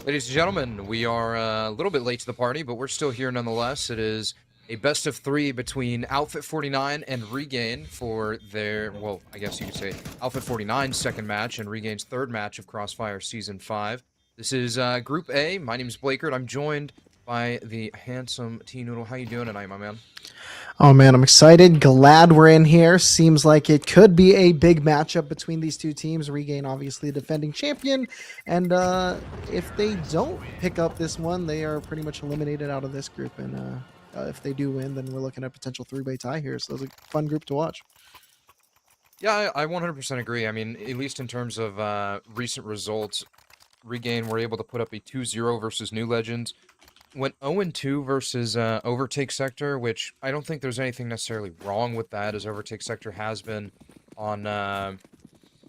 Ladies and gentlemen, we are a little bit late to the party, but we're still here nonetheless. It is a best of 3 between Outfit 49 and Regain for their, well, I guess you could say Outfit 49's second match and Regain's third match of Crossfire Season 5. This is Group A. My name is Blakert. I'm joined by the handsome T-Noodle. How you doing tonight, my man? Oh man, I'm excited. Glad we're in here. Seems like it could be a big matchup between these two teams. Regain, obviously, the defending champion. And if they don't pick up this one, they are pretty much eliminated out of this group. And if they do win, then we're looking at a potential three-way tie here. So it's a fun group to watch. Yeah, I 100% agree. I mean, at least in terms of recent results, Regain were able to put up a 2-0 versus New Legends. Went 0-2 versus Overtake Sector, which I don't think there's anything necessarily wrong with that, as Overtake Sector has been on a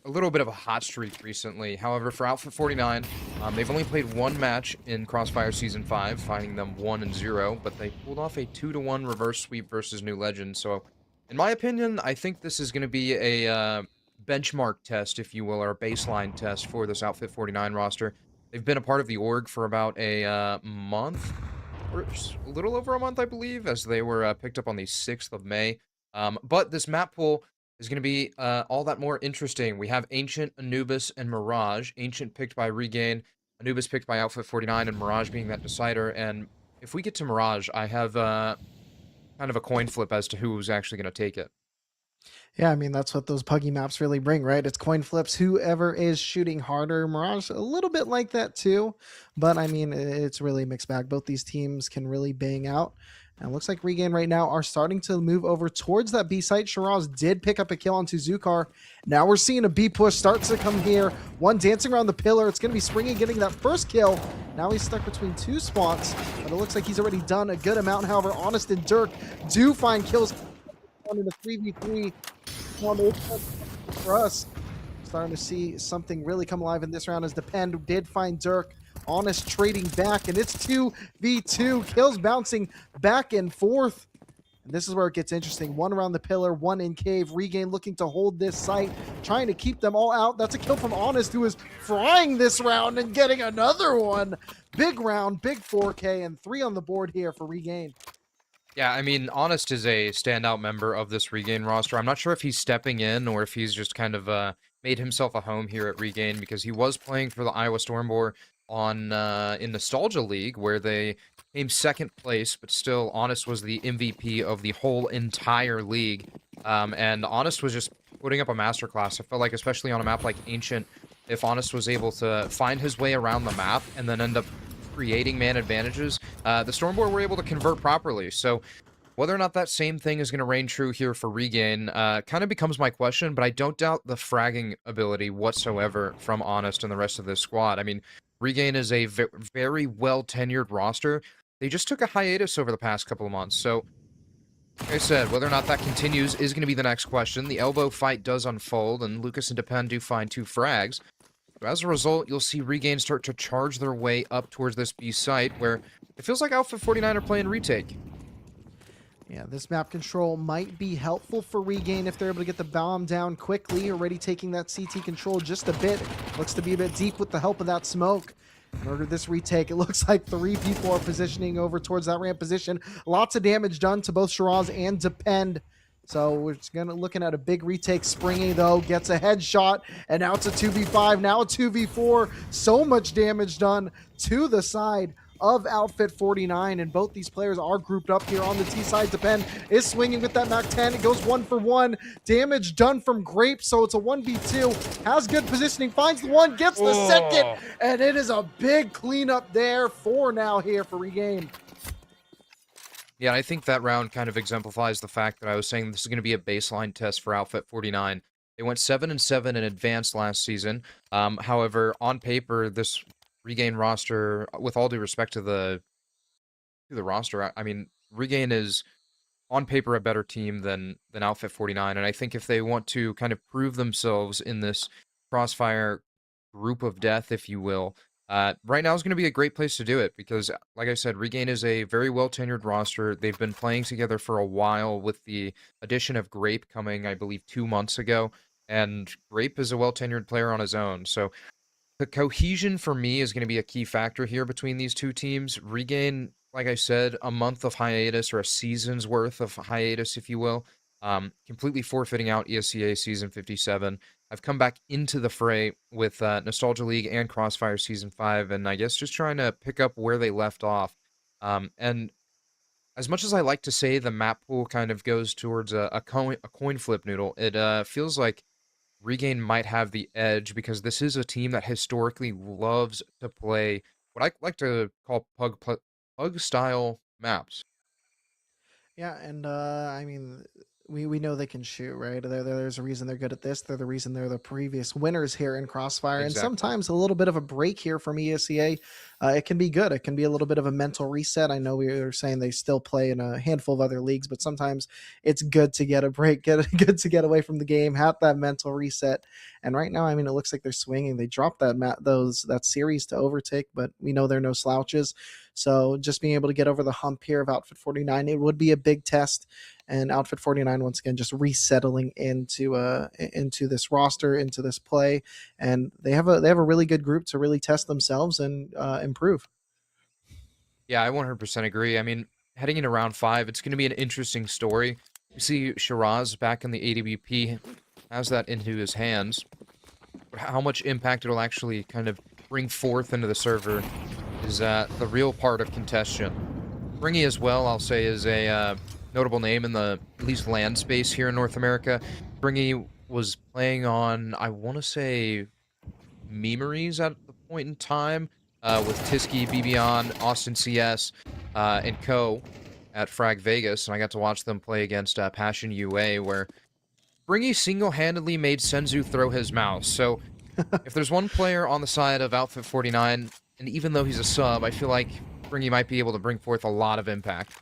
little bit of a hot streak recently. However, for Outfit 49, they've only played one match in Crossfire Season 5, finding them 1-0, but they pulled off a 2-1 reverse sweep versus New Legends. So, in my opinion, I think this is going to be a benchmark test, if you will, or a baseline test for this Outfit 49 roster. They've been a part of the org for about a month, or a little over a month, I believe, as they were picked up on the 6th of May. But this map pool is going to be all that more interesting. We have Ancient, Anubis, and Mirage. Ancient picked by Regain, Anubis picked by Outfit 49, and Mirage being that decider. And if we get to Mirage, I have kind of a coin flip as to who's actually going to take it. Yeah, I mean, that's what those puggy maps really bring, right? It's coin flips. Whoever is shooting harder. Mirage, a little bit like that too. But, I mean, it's really a mixed bag. Both these teams can really bang out. And it looks like Regain right now are starting to move over towards that B site. Shiraz did pick up a kill onto Zukar. Now we're seeing a B push starts to come here. One dancing around the pillar. It's going to be Springy getting that first kill. Now he's stuck between two spots. But it looks like he's already done a good amount. However, Honest and Dirk do find kills in the 3v3 for us. Starting to see something really come alive in this round as Depend did find Dirk. Honest trading back, and it's 2v2. Kills bouncing back and forth. And this is where it gets interesting. One around the pillar, one in cave. Regain looking to hold this site, trying to keep them all out. That's a kill from Honest, who is frying this round and getting another one. Big round, big 4K, and 3 on the board here for Regain. Yeah, I mean, Honest is a standout member of this Regain roster. I'm not sure if he's stepping in or if he's just kind of made himself a home here at Regain, because he was playing for the Iowa Stormboar on in Nostalgia League, where they came second place, but still Honest was the MVP of the whole entire league. And Honest was just putting up a masterclass. I felt like, especially on a map like Ancient, if Honest was able to find his way around the map and then end up creating man advantages, the Stormboar were able to convert properly. So whether or not that same thing is going to reign true here for Regain kind of becomes my question, but I don't doubt the fragging ability whatsoever from Honest and the rest of this squad. I mean, Regain is a very well-tenured roster. They just took a hiatus over the past couple of months, so like I said, whether or not that continues is going to be the next question. The elbow fight does unfold, and Lucas and Depend do find 2 frags. As a result, you'll see Regain start to charge their way up towards this B site, where it feels like Outfit 49 are playing retake. Yeah, this map control might be helpful for Regain if they're able to get the bomb down quickly. Already taking that CT control just a bit. Looks to be a bit deep with the help of that smoke. In order to this retake, it looks like 3 people are positioning over towards that ramp position. Lots of damage done to both Shiraz and Depend. So we're just looking at a big retake. Springy, though, gets a headshot, and now it's a 2v5, now a 2v4. So much damage done to the side of Outfit 49, and both these players are grouped up here on the T side. Depend is swinging with that Mac 10. It goes 1-for-1. Damage done from Grape, so it's a 1v2. Has good positioning, finds the one, gets the second, Oh. and it is a big cleanup there for now here for Regain. Yeah, I think that round kind of exemplifies the fact that I was saying this is going to be a baseline test for Outfit 49. They went 7-7 in advance last season. However, on paper, this Regain roster, with all due respect to the roster, I mean, Regain is on paper a better team than Outfit 49, and I think if they want to kind of prove themselves in this Crossfire group of death, if you will, right now is going to be a great place to do it because, like I said, Regain is a very well tenured roster. They've been playing together for a while with the addition of Grape coming, I believe, 2 months ago, and Grape is a well tenured player on his own. So the cohesion for me is going to be a key factor here between these two teams. Regain, like I said, a month of hiatus or a season's worth of hiatus, if you will, completely forfeiting out ESCA Season 57. I've come back into the fray with Nostalgia League and Crossfire Season 5, and I guess just trying to pick up where they left off. And as much as I like to say the map pool kind of goes towards a coin flip noodle, it feels like Regain might have the edge because this is a team that historically loves to play what I like to call pug style maps. Yeah, and I mean, we know they can shoot, right? There's a reason they're good at this. They're the reason they're the previous winners here in Crossfire. And Exactly. sometimes a little bit of a break here from ESCA, it can be good. It can be a little bit of a mental reset. I know we were saying they still play in a handful of other leagues, but sometimes it's good to get a break, get good to get away from the game, have that mental reset. And right now, I mean, it looks like they're swinging. They dropped that series to overtake, but we know they're no slouches. So just being able to get over the hump here of Outfit 49, it would be a big test. And Outfit 49 once again just resettling into this roster, into this play, and they have a really good group to really test themselves and improve. Yeah, I 100% agree. I mean, heading into round 5, it's going to be an interesting story. We see Shiraz back in the AWP, has that into his hands. But how much impact it'll actually kind of bring forth into the server is the real part of contention. Springy as well, I'll say, is a notable name in the at least land space here in North America. Springy was playing on, I want to say, Memories at the point in time with Tiski, BBon, Austin CS, and Co. at Frag Vegas, and I got to watch them play against Passion UA, where Springy single-handedly made Senzu throw his mouse. So if there's one player on the side of Outfit 49, and even though he's a sub, I feel like Springy might be able to bring forth a lot of impact.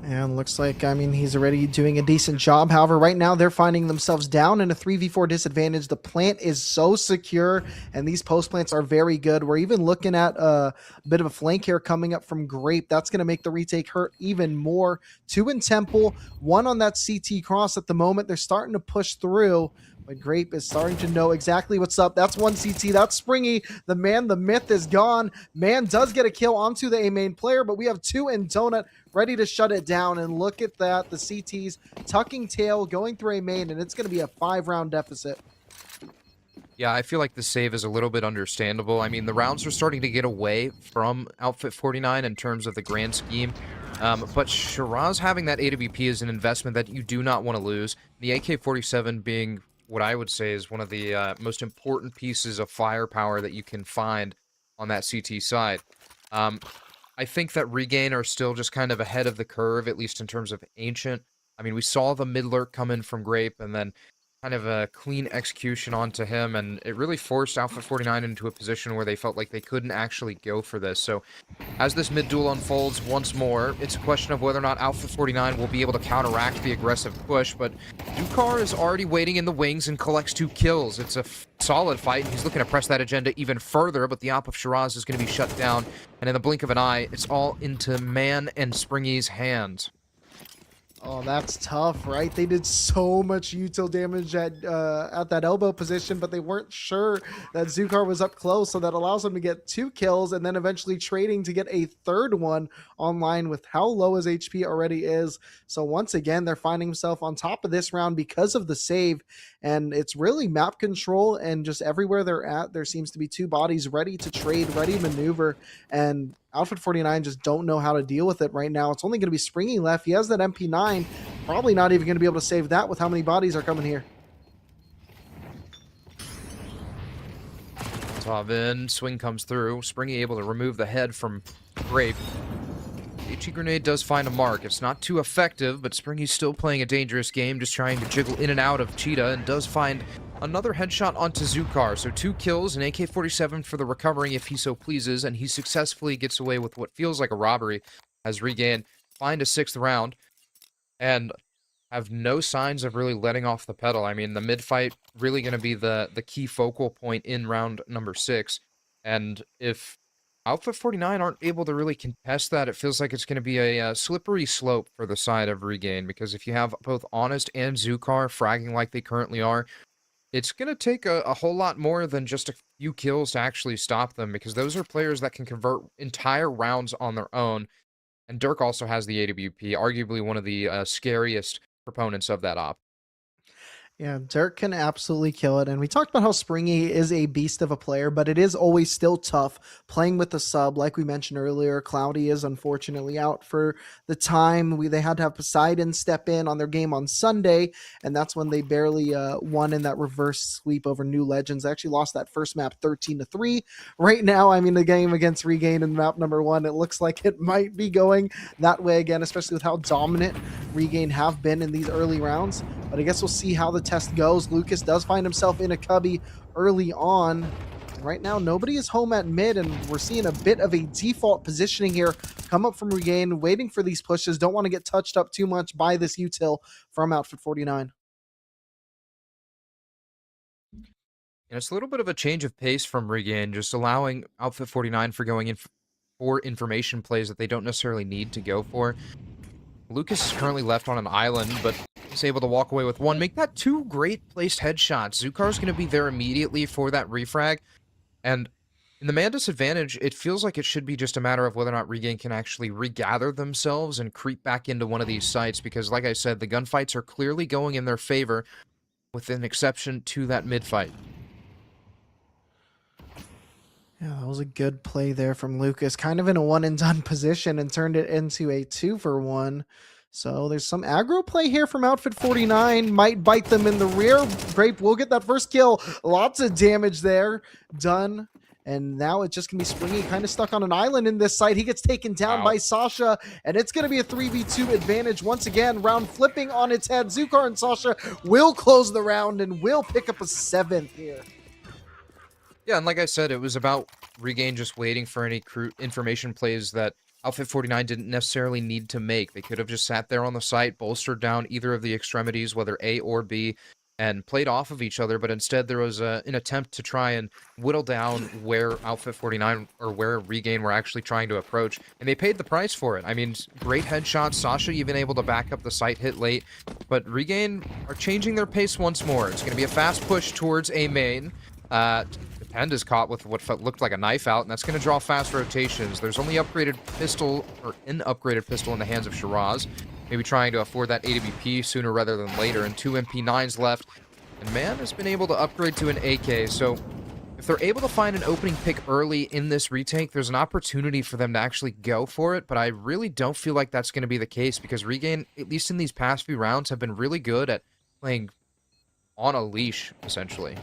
And looks like, I mean, he's already doing a decent job. However, right now they're finding themselves down in a 3v4 disadvantage. The plant is so secure, and these post plants are very good. We're even looking at a bit of a flank here coming up from Grape. That's going to make the retake hurt even more. 2 in Temple, 1 on that CT cross at the moment. They're starting to push through. But Grape is starting to know exactly what's up. That's 1 CT. That's Springy. The man, the myth is gone. Man does get a kill onto the A main player, but we have 2 in Donut ready to shut it down. And look at that. The CT's tucking tail, going through A main, and it's going to be a 5-round deficit. Yeah, I feel like the save is a little bit understandable. I mean, the rounds are starting to get away from Outfit 49 in terms of the grand scheme. But Shiraz having that AWP is an investment that you do not want to lose. The AK-47 being what I would say is one of the most important pieces of firepower that you can find on that CT side. I think that Regain are still just kind of ahead of the curve, at least in terms of Ancient. I mean, we saw the mid lurk come in from Grape, and then kind of a clean execution onto him, and it really forced Alpha 49 into a position where they felt like they couldn't actually go for this. So as this mid-duel unfolds once more, it's a question of whether or not Alpha 49 will be able to counteract the aggressive push, but Dukar is already waiting in the wings and collects 2 kills. It's a solid fight, and he's looking to press that agenda even further, but the op of Shiraz is going to be shut down, and in the blink of an eye, it's all into Man and Springy's hands. Oh, that's tough, right? They did so much util damage at that elbow position, but they weren't sure that Zukar was up close, so that allows them to get 2 kills and then eventually trading to get a third one online with how low his HP already is. So once again, they're finding himself on top of this round because of the save, and it's really map control and just everywhere they're at, there seems to be 2 bodies ready to trade, ready to maneuver, and Outfit 49 just don't know how to deal with it right now. It's only going to be Springy left. He has that MP9. Probably not even going to be able to save that with how many bodies are coming here. Top in, swing comes through. Springy able to remove the head from Grape. HE grenade does find a mark. It's not too effective, but Springy's still playing a dangerous game, just trying to jiggle in and out of Cheetah, and does find another headshot onto Zukar. So 2 kills, an AK-47 for the recovering if he so pleases, and he successfully gets away with what feels like a robbery as Regain find a 6th round and have no signs of really letting off the pedal. I mean, the mid-fight really going to be the key focal point in round number 6, and if Outfit 49 aren't able to really contest that, it feels like it's going to be a slippery slope for the side of Regain, because if you have both Honest and Zukar fragging like they currently are, it's going to take a whole lot more than just a few kills to actually stop them, because those are players that can convert entire rounds on their own, and Dirk also has the AWP, arguably one of the scariest proponents of that op. Yeah, Dirk can absolutely kill it. And we talked about how Springy is a beast of a player, but it is always still tough playing with the sub. Like we mentioned earlier, Cloudy is unfortunately out for the time. They had to have Poseidon step in on their game on Sunday, and that's when they barely won in that reverse sweep over New Legends. They actually lost that first map 13-3. Right now, I mean, the game against Regain in map number 1, it looks like it might be going that way again, especially with how dominant Regain have been in these early rounds. But I guess we'll see how the test goes. Lucas does find himself in a cubby early on. And right now, nobody is home at mid, and we're seeing a bit of a default positioning here come up from Regain, waiting for these pushes. Don't want to get touched up too much by this util from Outfit 49. And it's a little bit of a change of pace from Regain, just allowing Outfit 49 for going in for information plays that they don't necessarily need to go for. Lucas is currently left on an island, but he's able to walk away with 1. Make that 2 great placed headshots. Zukar's going to be there immediately for that refrag. And in the man disadvantage, it feels like it should be just a matter of whether or not Regain can actually regather themselves and creep back into one of these sites. Because like I said, the gunfights are clearly going in their favor, with an exception to that mid-fight. Yeah, that was a good play there from Lucas. Kind of in a one and done position and turned it into a 2-for-1. So there's some aggro play here from Outfit 49. Might bite them in the rear. Grape will get that first kill. Lots of damage there done. And now it's just going to be Springy kind of stuck on an island in this site. He gets taken down by Sasha, and it's going to be a 3v2 advantage once again. Round flipping on its head. Zukar and Sasha will close the round and will pick up a 7th here. Yeah, and like I said, it was about Regain just waiting for any information plays that Outfit 49 didn't necessarily need to make. They could have just sat there on the site, bolstered down either of the extremities, whether A or B, and played off of each other, but instead there was an attempt to try and whittle down where Outfit 49 or where Regain were actually trying to approach, and they paid the price for it. I mean, great headshots, Sasha even able to back up the site hit late, but Regain are changing their pace once more. It's going to be a fast push towards A main. Pend is caught with what looked like a knife out, and that's going to draw fast rotations. There's only upgraded pistol, or an upgraded pistol in the hands of Shiraz. Maybe trying to afford that AWP sooner rather than later, and 2 MP9s left. And Man has been able to upgrade to an AK, so if they're able to find an opening pick early in this retake, there's an opportunity for them to actually go for it, but I really don't feel like that's going to be the case, because Regain, at least in these past few rounds, have been really good at playing on a leash, essentially.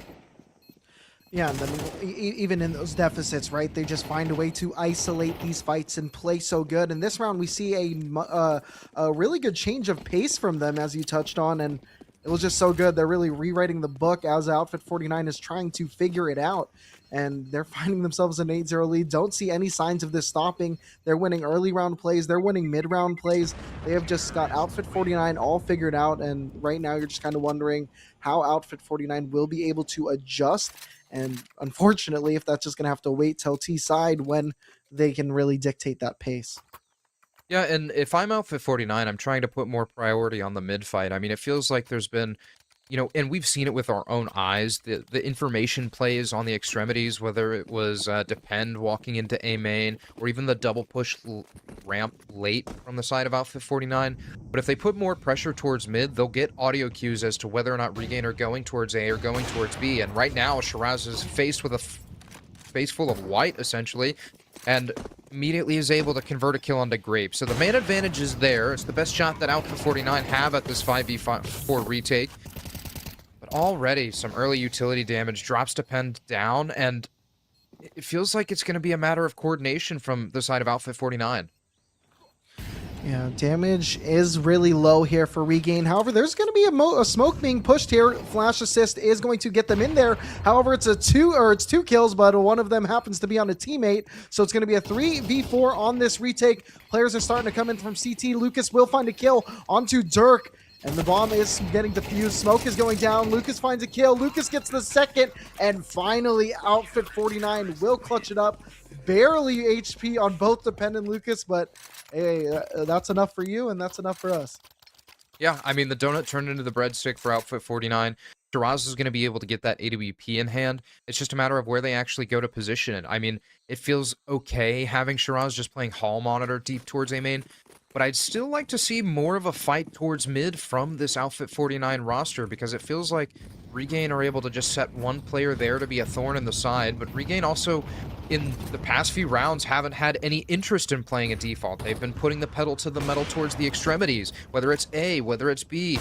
Yeah, and then even in those deficits, right, they just find a way to isolate these fights and play so good. And this round, we see a really good change of pace from them, as you touched on, and it was just so good. They're really rewriting the book as Outfit 49 is trying to figure it out, and they're finding themselves an 8-0 lead. Don't see any signs of this stopping. They're winning early round plays. They're winning mid-round plays. They have just got Outfit 49 all figured out, and right now you're just kind of wondering how Outfit 49 will be able to adjust. And unfortunately, if that's just going to have to wait till T side when they can really dictate that pace. Yeah, and if I'm Outfit 49, I'm trying to put more priority on the mid fight. I mean, it feels like there's been, and we've seen it with our own eyes, the information plays on the extremities, whether it was Depend walking into A main, or even the double push ramp late from the side of Outfit 49. But if they put more pressure towards mid, they'll get audio cues as to whether or not Regain are going towards A or going towards B. And right now, Shiraz is faced with a face full of white, essentially, and immediately is able to convert a kill onto Grape. So the man advantage is there. It's the best shot that Alpha 49 have at this 5v4 retake. But already some early utility damage drops Depend down, and it feels like it's going to be a matter of coordination from the side of Outfit 49. Yeah, damage is really low here for Regain. However, there's going to be a smoke being pushed here. Flash assist is going to get them in there. However, it's two kills, but one of them happens to be on a teammate. So it's going to be a 3v4 on this retake. Players are starting to come in from CT. Lucas will find a kill onto Dirk. And the bomb is getting defused. Smoke is going down. Lucas finds a kill. Lucas gets the second. And finally, Outfit 49 will clutch it up. Barely HP on both Depend and Lucas, but hey, that's enough for you, and that's enough for us. Yeah, I mean, the donut turned into the breadstick for Outfit 49. Shiraz is going to be able to get that AWP in hand. It's just a matter of where they actually go to position it. I mean, it feels okay having Shiraz just playing hall monitor deep towards A main, but I'd still like to see more of a fight towards mid from this Outfit 49 roster, because it feels like Regain are able to just set one player there to be a thorn in the side, but Regain also, in the past few rounds, haven't had any interest in playing a default. They've been putting the pedal to the metal towards the extremities, whether it's A, whether it's B,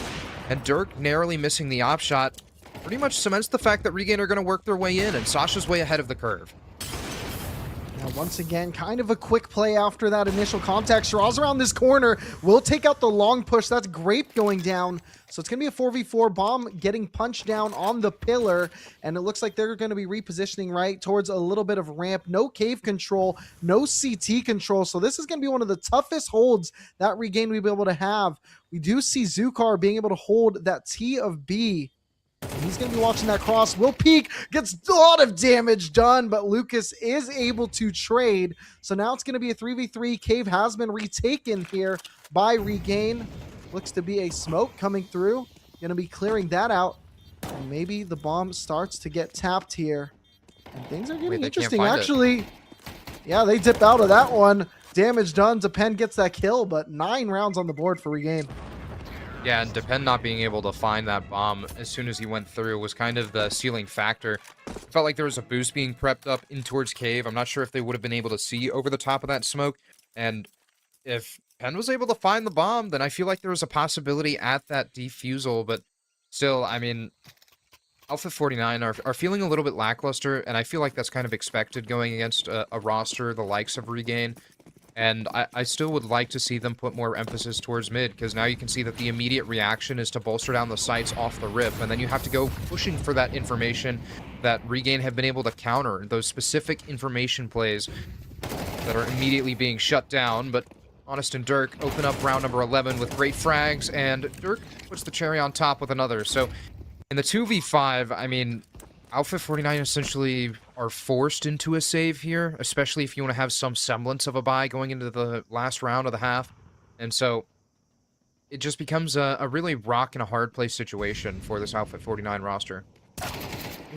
and Dirk narrowly missing the op shot pretty much cements the fact that Regain are going to work their way in, and Sasha's way ahead of the curve. Once again, kind of a quick play after that initial contact. Shiraz around this corner will take out the long push. That's Grape going down. So it's going to be a 4v4. Bomb getting punched down on the pillar. And it looks like they're going to be repositioning right towards a little bit of ramp. No cave control, no CT control. So this is going to be one of the toughest holds that Regain will be able to have. We do see Zukar being able to hold that T of B. He's going to be watching that cross. Will peek, gets a lot of damage done, but Lucas is able to trade. So now it's going to be a 3v3. Cave has been retaken here by Regain. Looks to be a smoke coming through. Going to be clearing that out. And maybe the bomb starts to get tapped here. And things are getting interesting. Actually, yeah, they dip out of that one. Damage done. Depend gets that kill, but 9 rounds on the board for Regain. Yeah, and Depend not being able to find that bomb as soon as he went through was kind of the sealing factor. It felt like there was a boost being prepped up in towards Cave. I'm not sure if they would have been able to see over the top of that smoke. And if Penn was able to find the bomb, then I feel like there was a possibility at that defusal. But still, I mean, Alpha 49 are feeling a little bit lackluster, and I feel like that's kind of expected going against a roster the likes of Regain. And I still would like to see them put more emphasis towards mid, because now you can see that the immediate reaction is to bolster down the sights off the rip, and then you have to go pushing for that information that Regain have been able to counter, those specific information plays that are immediately being shut down. But Honest and Dirk open up round number 11 with great frags, and Dirk puts the cherry on top with another. So in the 2v5, I mean, Alpha 49 essentially are forced into a save here, especially if you want to have some semblance of a buy going into the last round of the half. And so it just becomes a really rock and a hard place situation for this Alpha 49 roster.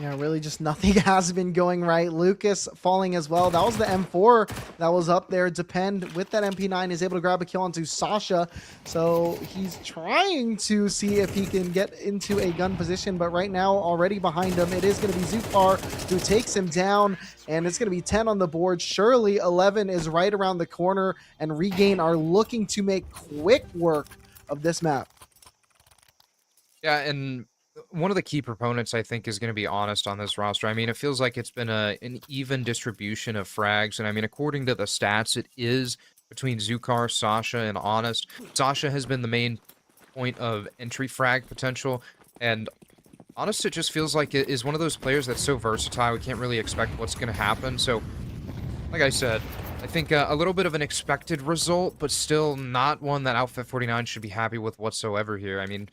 Yeah, really just nothing has been going right. Lucas falling as well. That was the M4 that was up there. Depend with that MP9 is able to grab a kill onto Sasha. So he's trying to see if he can get into a gun position, but right now already behind him, it is going to be Zukar who takes him down, and it's going to be 10 on the board. Surely 11 is right around the corner, and Regain are looking to make quick work of this map. Yeah, and one of the key proponents, I think, is going to be Honest on this roster. I mean, it feels like it's been an even distribution of frags, and I mean, according to the stats, it is between Zukar, Sasha, and Honest. Sasha has been the main point of entry frag potential, and Honest, it just feels like it is one of those players that's so versatile, we can't really expect what's going to happen. So, like I said, I think a little bit of an expected result, but still not one that Outfit 49 should be happy with whatsoever here. I mean,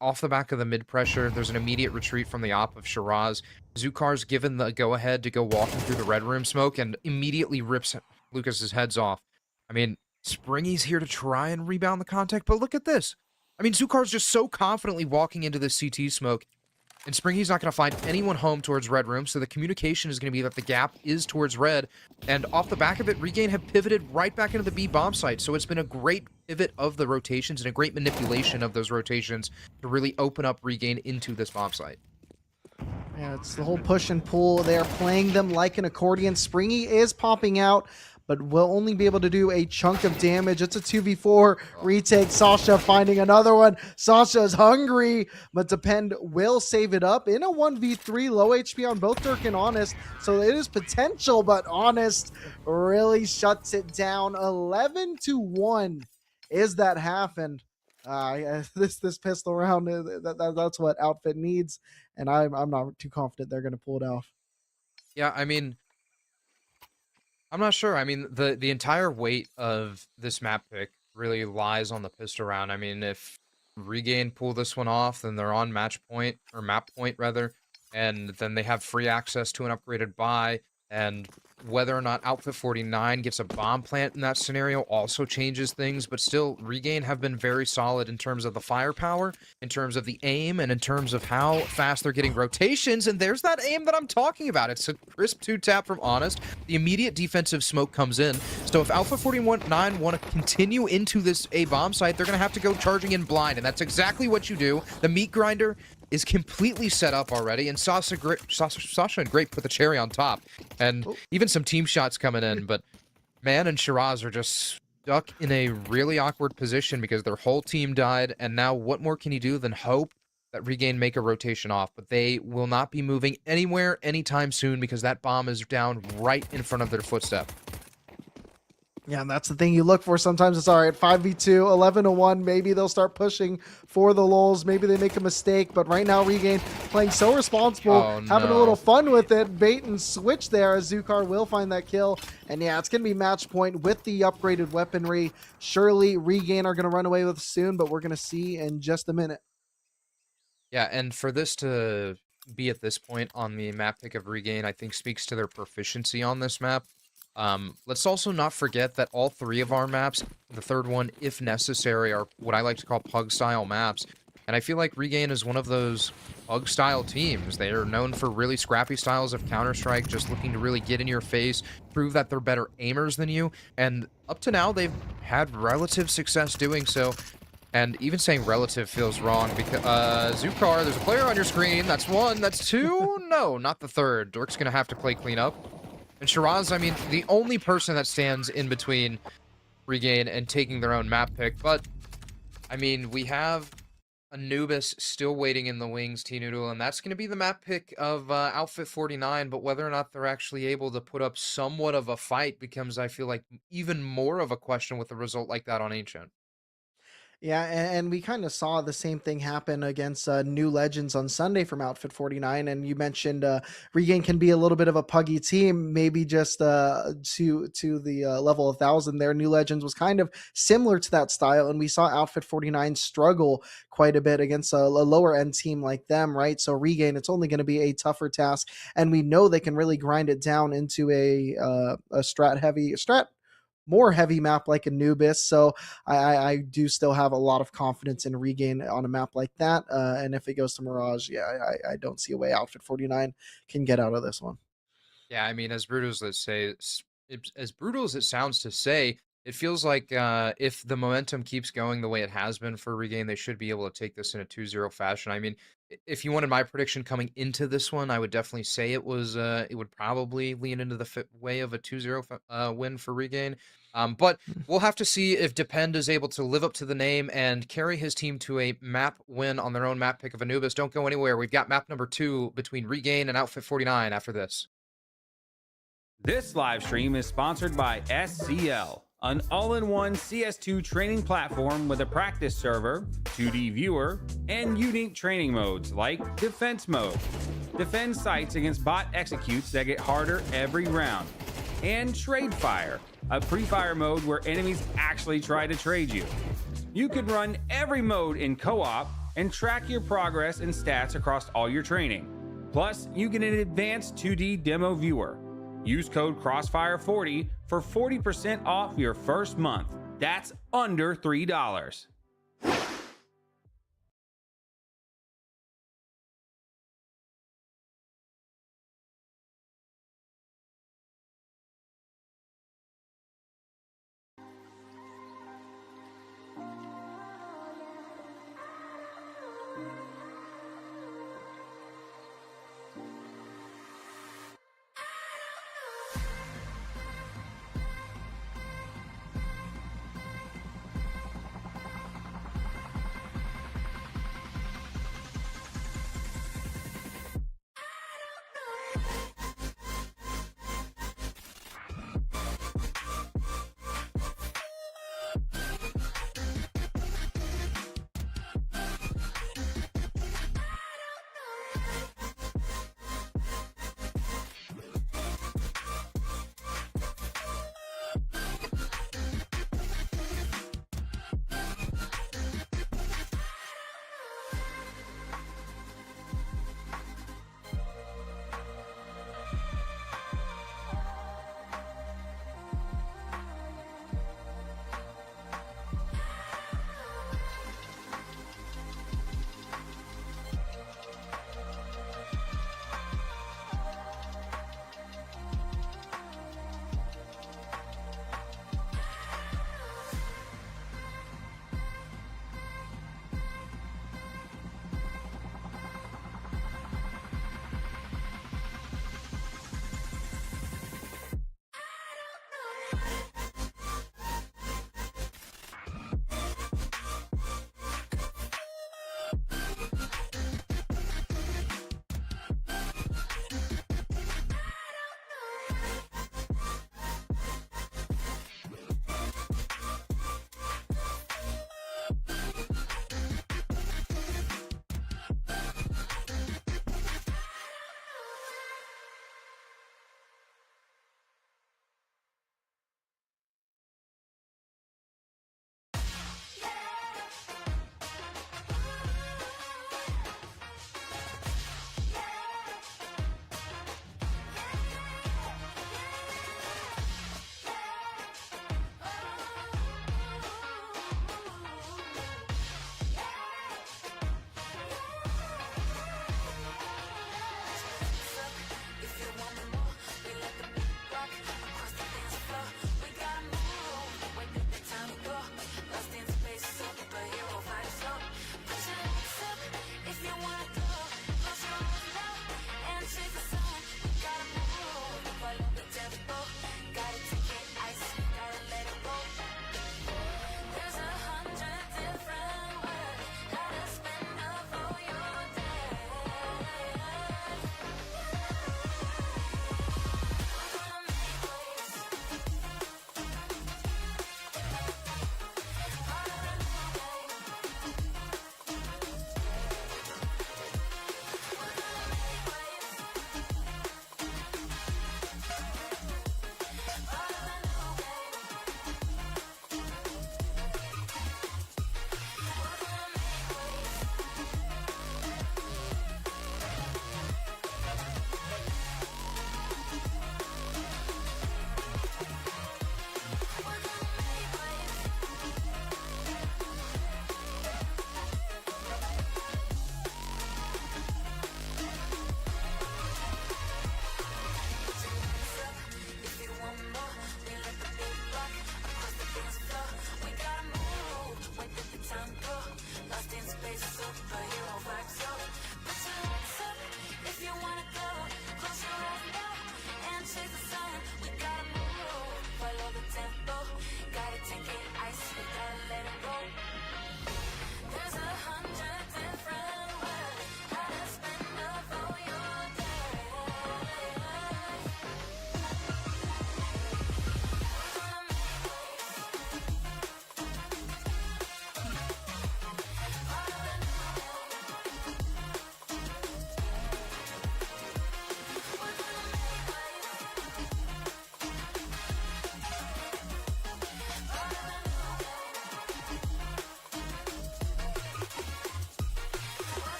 off the back of the mid pressure, there's an immediate retreat from the op of Shiraz. Zukar's given the go-ahead to go walking through the red room smoke and immediately rips Lucas's heads off. I mean, Springy's here to try and rebound the contact, but look at this. I mean, Zukar's just so confidently walking into this CT smoke, and Springy's not going to find anyone home towards red room, so the communication is going to be that the gap is towards red, and off the back of it, Regain have pivoted right back into the B bomb site, so it's been a great pivot of the rotations and a great manipulation of those rotations to really open up Regain into this bomb site. Yeah, it's the whole push and pull. They are playing them like an accordion. Springy is popping out, but will only be able to do a chunk of damage. It's a 2v4 retake. Sasha finding another one. Sasha is hungry, but Depend will save it up in a 1v3. Low HP on both Dirk and Honest, so it is potential, but Honest really shuts it down. 11-1 is that half, and this pistol round, that's what Outfit needs, and I'm not too confident they're going to pull it off. Yeah, I mean, I'm not sure. I mean, the entire weight of this map pick really lies on the pistol round. I mean, if Regain pull this one off, then they're on match point, or map point rather, and then they have free access to an upgraded buy, and whether or not Outfit 49 gets a bomb plant in that scenario also changes things, but still, Regain have been very solid in terms of the firepower, in terms of the aim, and in terms of how fast they're getting rotations, and there's that aim that I'm talking about. It's a crisp 2-tap from Honest. The immediate defensive smoke comes in, so if Alpha 49 want to continue into this A bomb site, they're going to have to go charging in blind, and that's exactly what you do. The meat grinder is completely set up already, and Sasha and Great put the cherry on top, and even some team shots coming in, but Man and Shiraz are just stuck in a really awkward position because their whole team died, and now what more can you do than hope that Regain make a rotation off? But they will not be moving anywhere anytime soon because that bomb is down right in front of their footstep. Yeah, and that's the thing you look for. Sometimes it's all right, 5v2, 11-1. Maybe they'll start pushing for the lulls. Maybe they make a mistake. But right now, Regain playing so responsible, having a little fun with it. Bait and switch there as Zukar will find that kill. And yeah, it's going to be match point with the upgraded weaponry. Surely Regain are going to run away with it soon, but we're going to see in just a minute. Yeah, and for this to be at this point on the map pick of Regain, I think speaks to their proficiency on this map. Let's also not forget that all three of our maps, the third one, if necessary, are what I like to call pug-style maps. And I feel like Regain is one of those pug-style teams. They are known for really scrappy styles of Counter-Strike, just looking to really get in your face, prove that they're better aimers than you. And up to now, they've had relative success doing so. And even saying relative feels wrong because, Zukar, there's a player on your screen. That's one. That's two. No, not the third. Dork's going to have to play cleanup. And Shiraz, I mean, the only person that stands in between Regain and taking their own map pick. But, I mean, we have Anubis still waiting in the wings, T-Noodle, and that's going to be the map pick of Outfit 49. But whether or not they're actually able to put up somewhat of a fight becomes, I feel like, even more of a question with a result like that on Ancient. Yeah, and we kind of saw the same thing happen against New Legends on Sunday from Outfit 49. And you mentioned Regain can be a little bit of a puggy team, maybe just to the level 1,000 there. New Legends was kind of similar to that style, and we saw Outfit 49 struggle quite a bit against a lower end team like them, right? So Regain, it's only going to be a tougher task, and we know they can really grind it down into a more heavy map like Anubis. So I do still have a lot of confidence in Regain on a map like that. And if it goes to Mirage, yeah, I don't see a way Outfit 49 can get out of this one. Yeah, I mean, as brutal as as brutal as it sounds to say, it feels like if the momentum keeps going the way it has been for Regain, they should be able to take this in a 2-0 fashion. I mean, if you wanted my prediction coming into this one, I would definitely say it would probably lean into the way of a 2-0 win for Regain. But we'll have to see if Depend is able to live up to the name and carry his team to a map win on their own map pick of Anubis. Don't go anywhere. We've got map number 2 between Regain and Outfit 49 after this. This live stream is sponsored by SCL, an all-in-one CS2 training platform with a practice server, 2D viewer, and unique training modes like Defense Mode. Defend sites against bot executes that get harder every round. And Trade Fire, a pre-fire mode where enemies actually try to trade you. You can run every mode in co-op and track your progress and stats across all your training. Plus, you get an advanced 2D demo viewer. Use code Crossfire40 for 40% off your first month. That's under $3.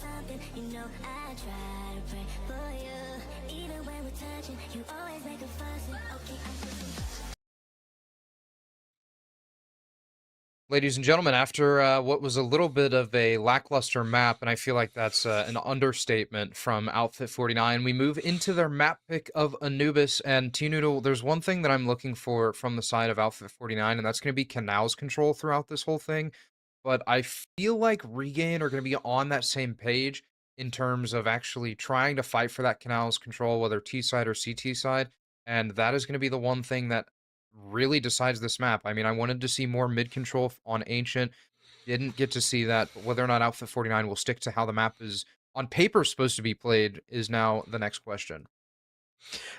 something, you know I try to pray for you. Even when we're touching, you always make a fuss. Okay, Ladies and gentlemen, after what was a little bit of a lackluster map, and I feel like that's an understatement from Outfit 49, we move into their map pick of Anubis. And T-Noodle, there's one thing that I'm looking for from the side of Outfit 49, and that's going to be Canal's control throughout this whole thing. But I feel like Regain are going to be on that same page in terms of actually trying to fight for that Canal's control, whether T side or CT side. And that is going to be the one thing that really decides this map. I mean, I wanted to see more mid control on Ancient. Didn't get to see that, but whether or not Outfit 49 will stick to how the map is on paper supposed to be played is now the next question.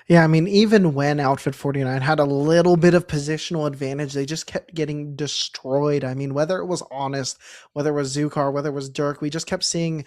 Yeah, I mean, even when Outfit 49 had a little bit of positional advantage, they just kept getting destroyed. I mean, whether it was Honest, whether it was Zukar, whether it was Dirk, we just kept seeing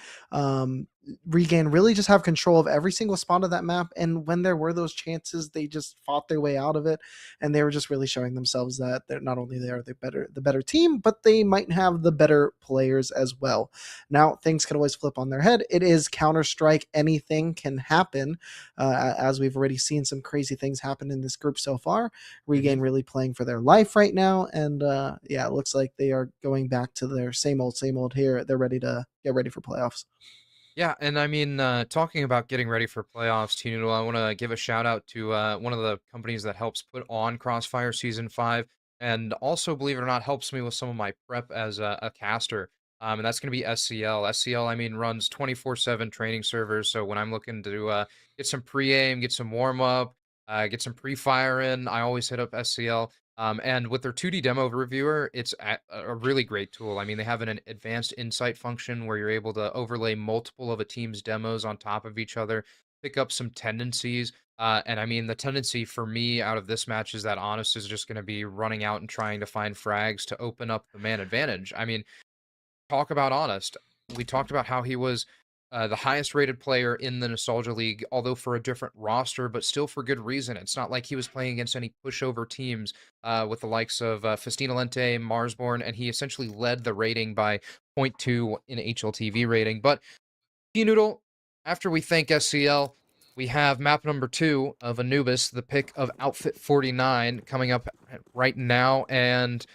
Regain really just have control of every single spot of that map. And when there were those chances, they just fought their way out of it. And they were just really showing themselves that they're not only they are the better team, but they might have the better players as well. Now, things could always flip on their head. It is Counter-Strike. Anything can happen. As we've already seen some crazy things happen in this group so far. Regain really playing for their life right now. And yeah, it looks like they are going back to their same old here. They're ready to get ready for playoffs. Yeah, and I mean, talking about getting ready for playoffs, Tino, I want to give a shout out to one of the companies that helps put on Crossfire Season 5, and also, believe it or not, helps me with some of my prep as a caster. And that's going to be SCL. SCL, I mean, runs 24/7 training servers, so when I'm looking to get some pre-aim, get some warm-up, get some pre-fire in, I always hit up SCL. And with their 2D demo reviewer, it's a really great tool. I mean, they have an advanced insight function where you're able to overlay multiple of a team's demos on top of each other, pick up some tendencies. And I mean, the tendency for me out of this match is that Honest is just going to be running out and trying to find frags to open up the man advantage. I mean, talk about Honest. We talked about how he was the highest rated player in the Nostalgia League, although for a different roster, but still for good reason. It's not like he was playing against any pushover teams with the likes of Festina Lente, Marsborn, and he essentially led the rating by 0.2 in HLTV rating. But Noodle, after we thank SCL, we have map number 2 of Anubis, the pick of Outfit 49, coming up right now. And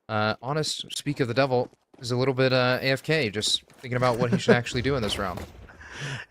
Honest, speak of the devil, is a little bit AFK, just thinking about what he should actually do in this round.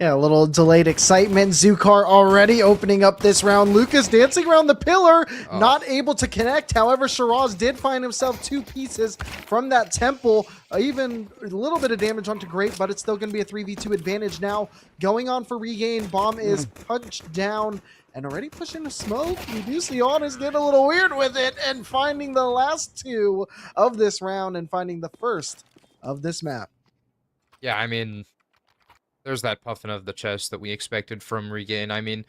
Yeah, a little delayed excitement. Zukar already opening up this round. Lucas dancing around the pillar, not able to connect. However, Shiraz did find himself 2 pieces from that temple. Even a little bit of damage onto Great, but it's still going to be a 3v2 advantage now. Going on for Regain. Bomb is punched down and already pushing the smoke. You do see Honest get a little weird with it and finding the last 2 of this round and finding the first of this map. Yeah, I mean, there's that puffing of the chest that we expected from Regain. I mean,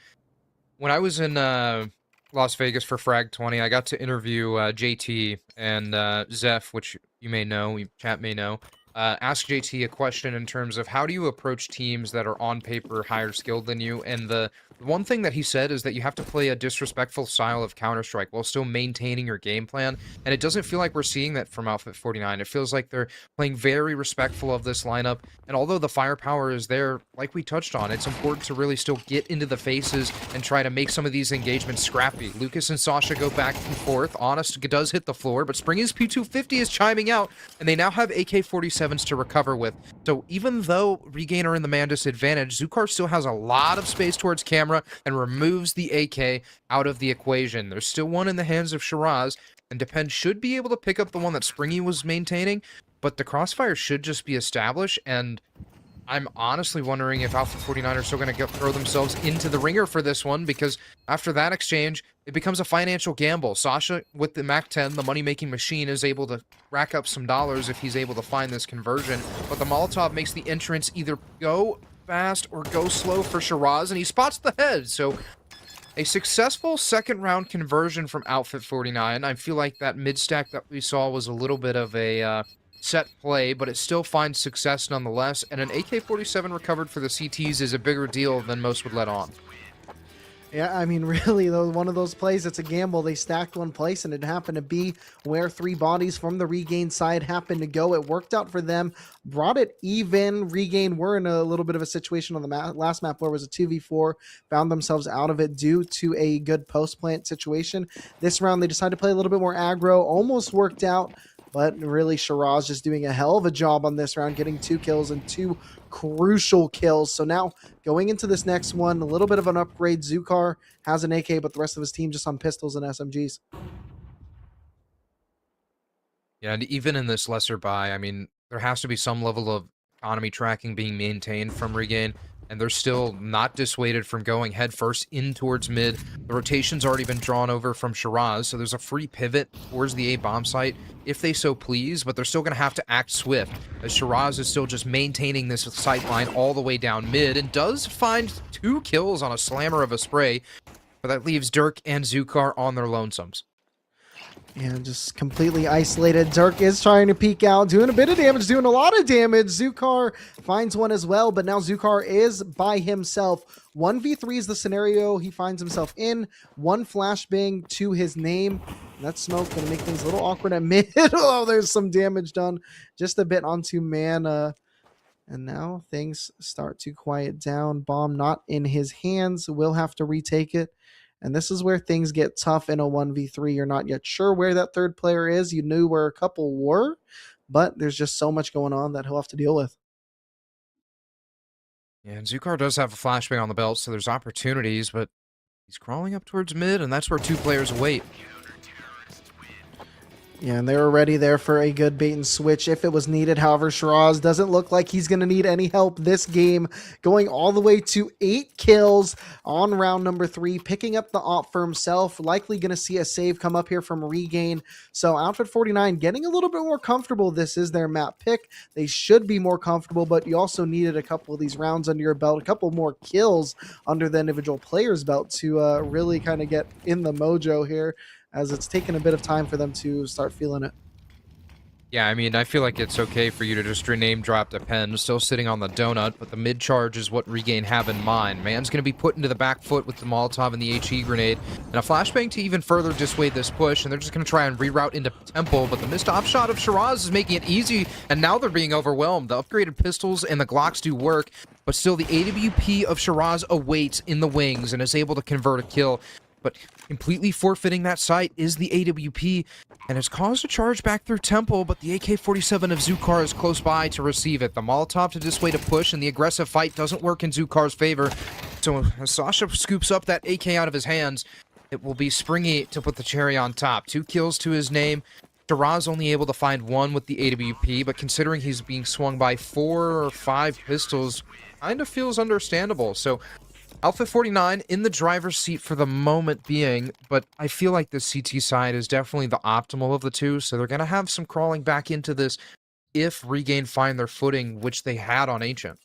when I was in Las Vegas for Frag 20, I got to interview JT and Zeph, which you may know, chat may know. Ask JT a question in terms of how do you approach teams that are on paper higher skilled than you, and the one thing that he said is that you have to play a disrespectful style of Counter-Strike while still maintaining your game plan, and it doesn't feel like we're seeing that from Outfit 49. It feels like they're playing very respectful of this lineup, and although the firepower is there, like we touched on, it's important to really still get into the faces and try to make some of these engagements scrappy. Lucas and Sasha go back and forth. Honest does hit the floor, but Springy's P250 is chiming out, and they now have AK-47s to recover with. So even though Regain are in the man disadvantage, Zukar still has a lot of space towards camera and removes the AK out of the equation. There's still one in the hands of Shiraz, and Depend should be able to pick up the one that Springy was maintaining, but the Crossfire should just be established, and I'm honestly wondering if Alpha 49 are still going to throw themselves into the ringer for this one, because after that exchange, it becomes a financial gamble. Sasha, with the MAC-10, the money-making machine, is able to rack up some dollars if he's able to find this conversion, but the Molotov makes the entrance either go fast or go slow for Shiraz, and he spots the head, so a successful second-round conversion from Outfit 49. I feel like that mid-stack that we saw was a little bit of a set play, but it still finds success nonetheless, and an AK-47 recovered for the CTs is a bigger deal than most would let on. Yeah, I mean, really, though, one of those plays, it's a gamble. They stacked one place, and it happened to be where 3 bodies from the Regain side happened to go. It worked out for them, brought it even. Regain were in a little bit of a situation on the last map where it was a 2v4, found themselves out of it due to a good post-plant situation. This round, they decided to play a little bit more aggro, almost worked out, but really, Shiraz just doing a hell of a job on this round, getting 2 kills and 2 crucial kills. So now going into this next one, a little bit of an upgrade. Zukar has an AK, but the rest of his team just on pistols and SMGs. Yeah, and even in this lesser buy, I mean, there has to be some level of economy tracking being maintained from Regain, and they're still not dissuaded from going headfirst in towards mid. The rotation's already been drawn over from Shiraz, so there's a free pivot towards the A bomb site if they so please, but they're still going to have to act swift, as Shiraz is still just maintaining this sight line all the way down mid, and does find 2 kills on a slammer of a spray, but that leaves Dirk and Zukar on their lonesomes. And just completely isolated. Dirk is trying to peek out, doing a bit of damage, doing a lot of damage. Zukar finds one as well, but now Zukar is by himself. 1v3 is the scenario he finds himself in. 1 flashbang to his name. And that smoke going to make things a little awkward at mid. Oh, there's some damage done just a bit onto Mana. And now things start to quiet down. Bomb not in his hands. Will have to retake it. And this is where things get tough in a 1v3. You're not yet sure where that third player is. You knew where a couple were, but there's just so much going on that he'll have to deal with. Yeah, and Zukar does have a flashbang on the belt, so there's opportunities, but he's crawling up towards mid, and that's where 2 players wait. Yeah, and they were ready there for a good bait and switch if it was needed. However, Shiraz doesn't look like he's going to need any help this game, going all the way to 8 kills on round number 3, picking up the op for himself, likely going to see a save come up here from Regain. So Outfit 49 getting a little bit more comfortable. This is their map pick. They should be more comfortable, but you also needed a couple of these rounds under your belt, a couple more kills under the individual player's belt to really kind of get in the mojo here, as it's taken a bit of time for them to start feeling it. Yeah, I mean, I feel like it's okay for you to just name drop the pen, still sitting on the donut, but the mid charge is what Regain have in mind. Man's going to be put into the back foot with the Molotov and the HE grenade, and a flashbang to even further dissuade this push, and they're just going to try and reroute into Temple, but the missed op shot of Shiraz is making it easy, and now they're being overwhelmed. The upgraded pistols and the Glocks do work, but still the AWP of Shiraz awaits in the wings and is able to convert a kill. But completely forfeiting that site is the AWP, and has caused a charge back through Temple, but the AK-47 of Zukar is close by to receive it. The Molotov to dissuade a push, and the aggressive fight doesn't work in Zukar's favor. So as Sasha scoops up that AK out of his hands, it will be Springy to put the cherry on top. 2 kills to his name. Shiraz only able to find 1 with the AWP, but considering he's being swung by 4 or 5 pistols, kind of feels understandable. So Alpha 49 in the driver's seat for the moment being, but I feel like the CT side is definitely the optimal of the two, so they're going to have some crawling back into this if Regain find their footing, which they had on Ancient.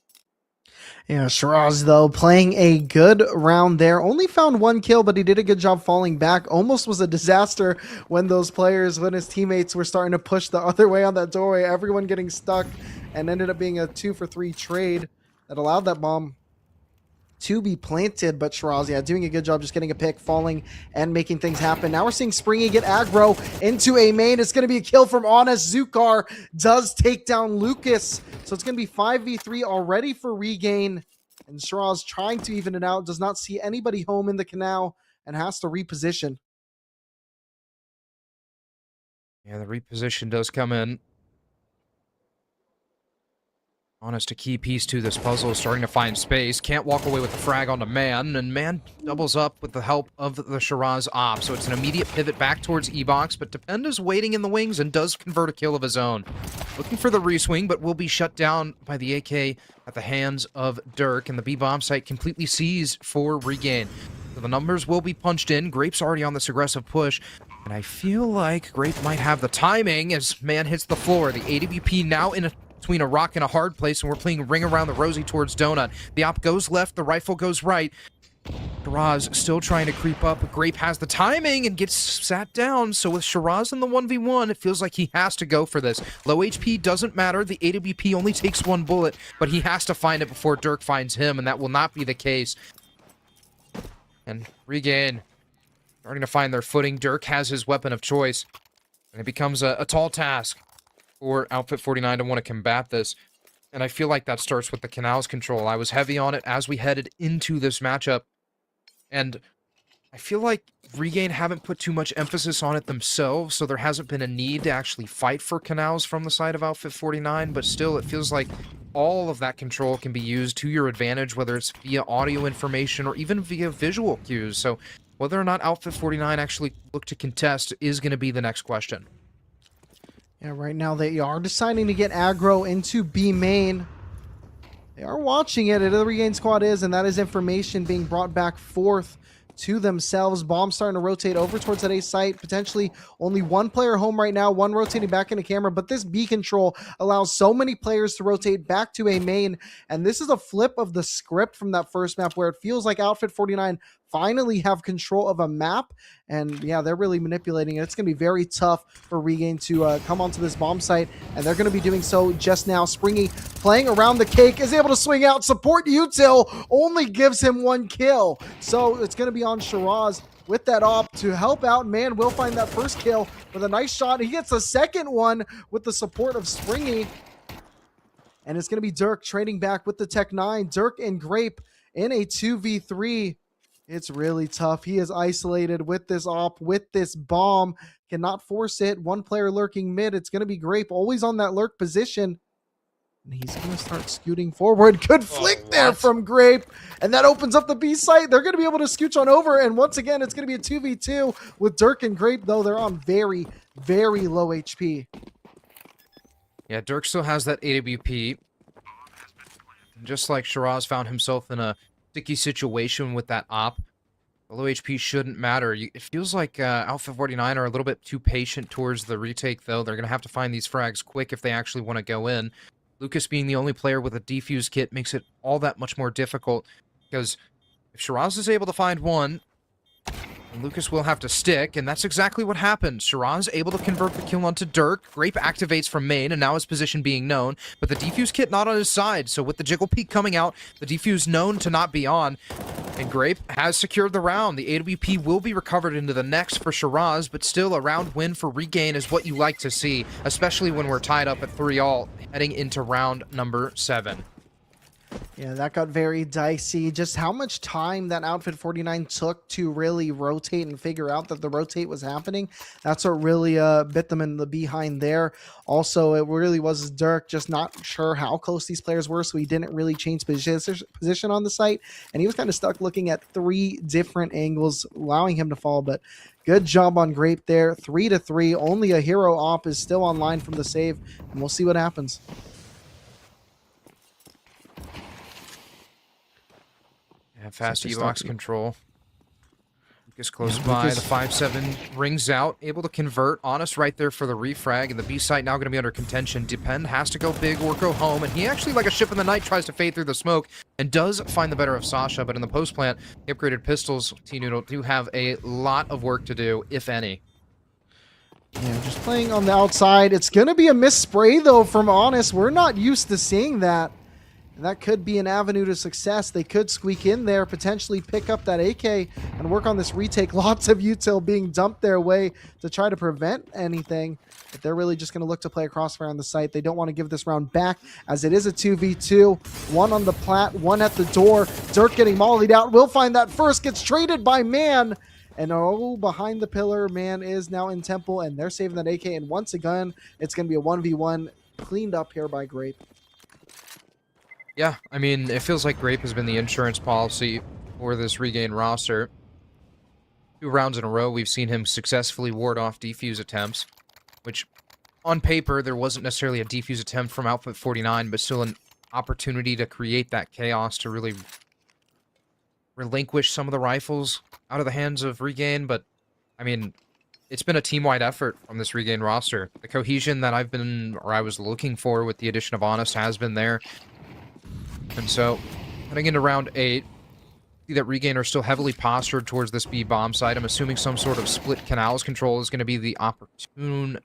Yeah, Shiraz, though, playing a good round there. Only found 1 kill, but he did a good job falling back. Almost was a disaster when those players, when his teammates were starting to push the other way on that doorway, everyone getting stuck, and ended up being a 2-for-3 trade that allowed that bomb to be planted. But Shiraz, yeah, doing a good job just getting a pick, falling, and making things happen. Now we're seeing Springy get aggro into a main. It's going to be a kill from Honest. Zukar does take down Lucas. So it's going to be 5v3 already for Regain. And Shiraz trying to even it out. Does not see anybody home in the canal and has to reposition. Yeah, the reposition does come in. Honest, a key piece to this puzzle is starting to find space. Can't walk away with the frag onto Man, and Man doubles up with the help of the Shiraz op. So it's an immediate pivot back towards E-Box, but Depend is waiting in the wings and does convert a kill of his own. Looking for the reswing, but will be shut down by the AK at the hands of Dirk, and the B-bomb site completely seized for Regain. So the numbers will be punched in. Grape's already on this aggressive push, and I feel like Grape might have the timing as Man hits the floor. The AWP now in between a rock and a hard place, and we're playing Ring Around the Rosie towards Donut. The op goes left, the rifle goes right. Shiraz still trying to creep up, but Grape has the timing and gets sat down. So with Shiraz in the 1v1, it feels like he has to go for this. Low HP doesn't matter. The AWP only takes 1 bullet, but he has to find it before Dirk finds him, and that will not be the case. And Regain starting to find their footing. Dirk has his weapon of choice. And it becomes a tall task for Outfit 49 to want to combat this. And I feel like that starts with the Canals control. I was heavy on it as we headed into this matchup. And I feel like Regain haven't put too much emphasis on it themselves, so there hasn't been a need to actually fight for Canals from the side of Outfit 49, but still, it feels like all of that control can be used to your advantage, whether it's via audio information or even via visual cues. So whether or not Outfit 49 actually look to contest is going to be the next question. Yeah, right now they are deciding to get aggro into B main. They are watching it. The Regain squad is, and that is information being brought back forth to themselves. Bomb starting to rotate over towards that A site. Potentially only one player home right now, one rotating back into camera, but this B control allows so many players to rotate back to A main, and this is a flip of the script from that first map where it feels like Outfit 49 finally have control of a map, and yeah, they're really manipulating it. It's going to be very tough for Regain to come onto this bomb site, and they're going to be doing so just now. Springy playing around the cake, is able to swing out. Support Util only gives him 1 kill, so it's going to be on Shiraz with that op to help out. Man will find that first kill with a nice shot. He gets a second one with the support of Springy, and it's going to be Dirk trading back with the Tech 9. Dirk and Grape in a 2v3. It's really tough. He is isolated with this op, with this bomb. Cannot force it. One player lurking mid. It's going to be Grape, always on that lurk position. And he's going to start scooting forward. Good flick there from Grape. And that opens up the B site. They're going to be able to scooch on over. And once again, it's going to be a 2v2 with Dirk and Grape, though they're on very, very low HP. Yeah, Dirk still has that AWP. Just like Shiraz found himself in a sticky situation with that op, the low HP shouldn't matter. It feels like Alpha 49 are a little bit too patient towards the retake, though. They're going to have to find these frags quick if they actually want to go in. Lucas being the only player with a defuse kit makes it all that much more difficult, because if Shiraz is able to find one, Lucas will have to stick, and that's exactly what happened. Shiraz able to convert the kill onto Dirk. Grape activates from main, and now his position being known, but the defuse kit not on his side, so with the Jiggle Peak coming out, the defuse known to not be on, and Grape has secured the round. The AWP will be recovered into the next for Shiraz, but still a round win for Regain is what you like to see, especially when we're tied up at 3-all, heading into round number 7. Yeah, that got very dicey. Just how much time that Outfit 49 took to really rotate and figure out that the rotate was happening. That's what really bit them in the behind there. Also, it really was Dirk just not sure how close these players were, so he didn't really change position on the site. And he was kind of stuck looking at 3 different angles, allowing him to fall. But good job on Grape there. 3-3. Only a hero op is still online from the save, and we'll see what happens. Yeah, fast So E-box control. Lucas close by. The 5-7 rings out. Able to convert. Honest right there for the refrag. And the B site now going to be under contention. Depend has to go big or go home. And he actually, like a ship in the night, tries to fade through the smoke and does find the better of Sasha. But in the post plant, the upgraded pistols, T-Noodle, do have a lot of work to do, if any. Yeah, just playing on the outside. It's going to be a missed spray, though, from Honest. We're not used to seeing that. And that could be an avenue to success. They could squeak in there, potentially pick up that AK and work on this retake. Lots of util being dumped their way to try to prevent anything. But they're really just going to look to play a Crossfire on the site. They don't want to give this round back, as it is a 2v2. One on the plat, one at the door. Dirk getting mollied out. Will find that first. Gets traded by Man. And oh, behind the pillar, Man is now in Temple, and they're saving that AK. And once again, it's going to be a 1v1 cleaned up here by Grape. Yeah, I mean, it feels like Grape has been the insurance policy for this Regain roster. 2 rounds in a row, we've seen him successfully ward off defuse attempts, which on paper, there wasn't necessarily a defuse attempt from Outfit 49, but still an opportunity to create that chaos to really relinquish some of the rifles out of the hands of Regain. But, I mean, it's been a team-wide effort from this Regain roster. The cohesion that I was looking for with the addition of Honest has been there. And so, heading into round 8, see that Regain are still heavily postured towards this B bomb site. I'm assuming some sort of split canals control is going to be the opportune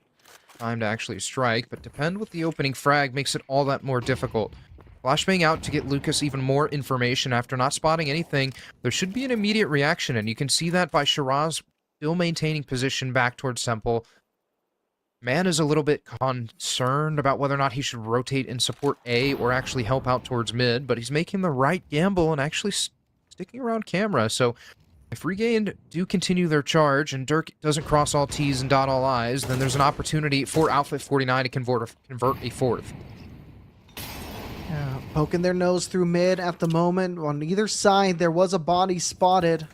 time to actually strike, but Depend with the opening frag makes it all that more difficult. Flashbang out to get Lucas even more information after not spotting anything. There should be an immediate reaction, and you can see that by Shiraz still maintaining position back towards Temple. Man is a little bit concerned about whether or not he should rotate and support A or actually help out towards mid, but he's making the right gamble and actually sticking around camera. So if Regained do continue their charge and Dirk doesn't cross all T's and dot all I's, then there's an opportunity for Outfit 49 to convert a fourth. Yeah, poking their nose through mid at the moment. On either side, there was a body spotted.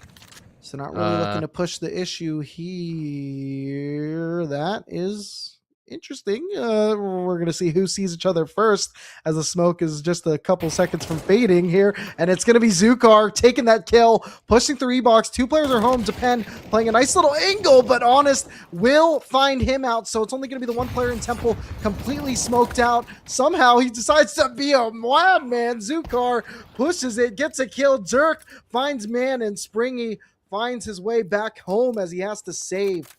So not really looking to push the issue here. That is interesting. We're going to see who sees each other first as the smoke is just a couple seconds from fading here. And it's going to be Zukar taking that kill, pushing through E-Box. 2 players are home. Depend playing a nice little angle, but Honest will find him out. So it's only going to be the 1 player in Temple completely smoked out. Somehow he decides to be a madman. Zukar pushes it, gets a kill. Dirk finds man, and Springy finds his way back home as he has to save.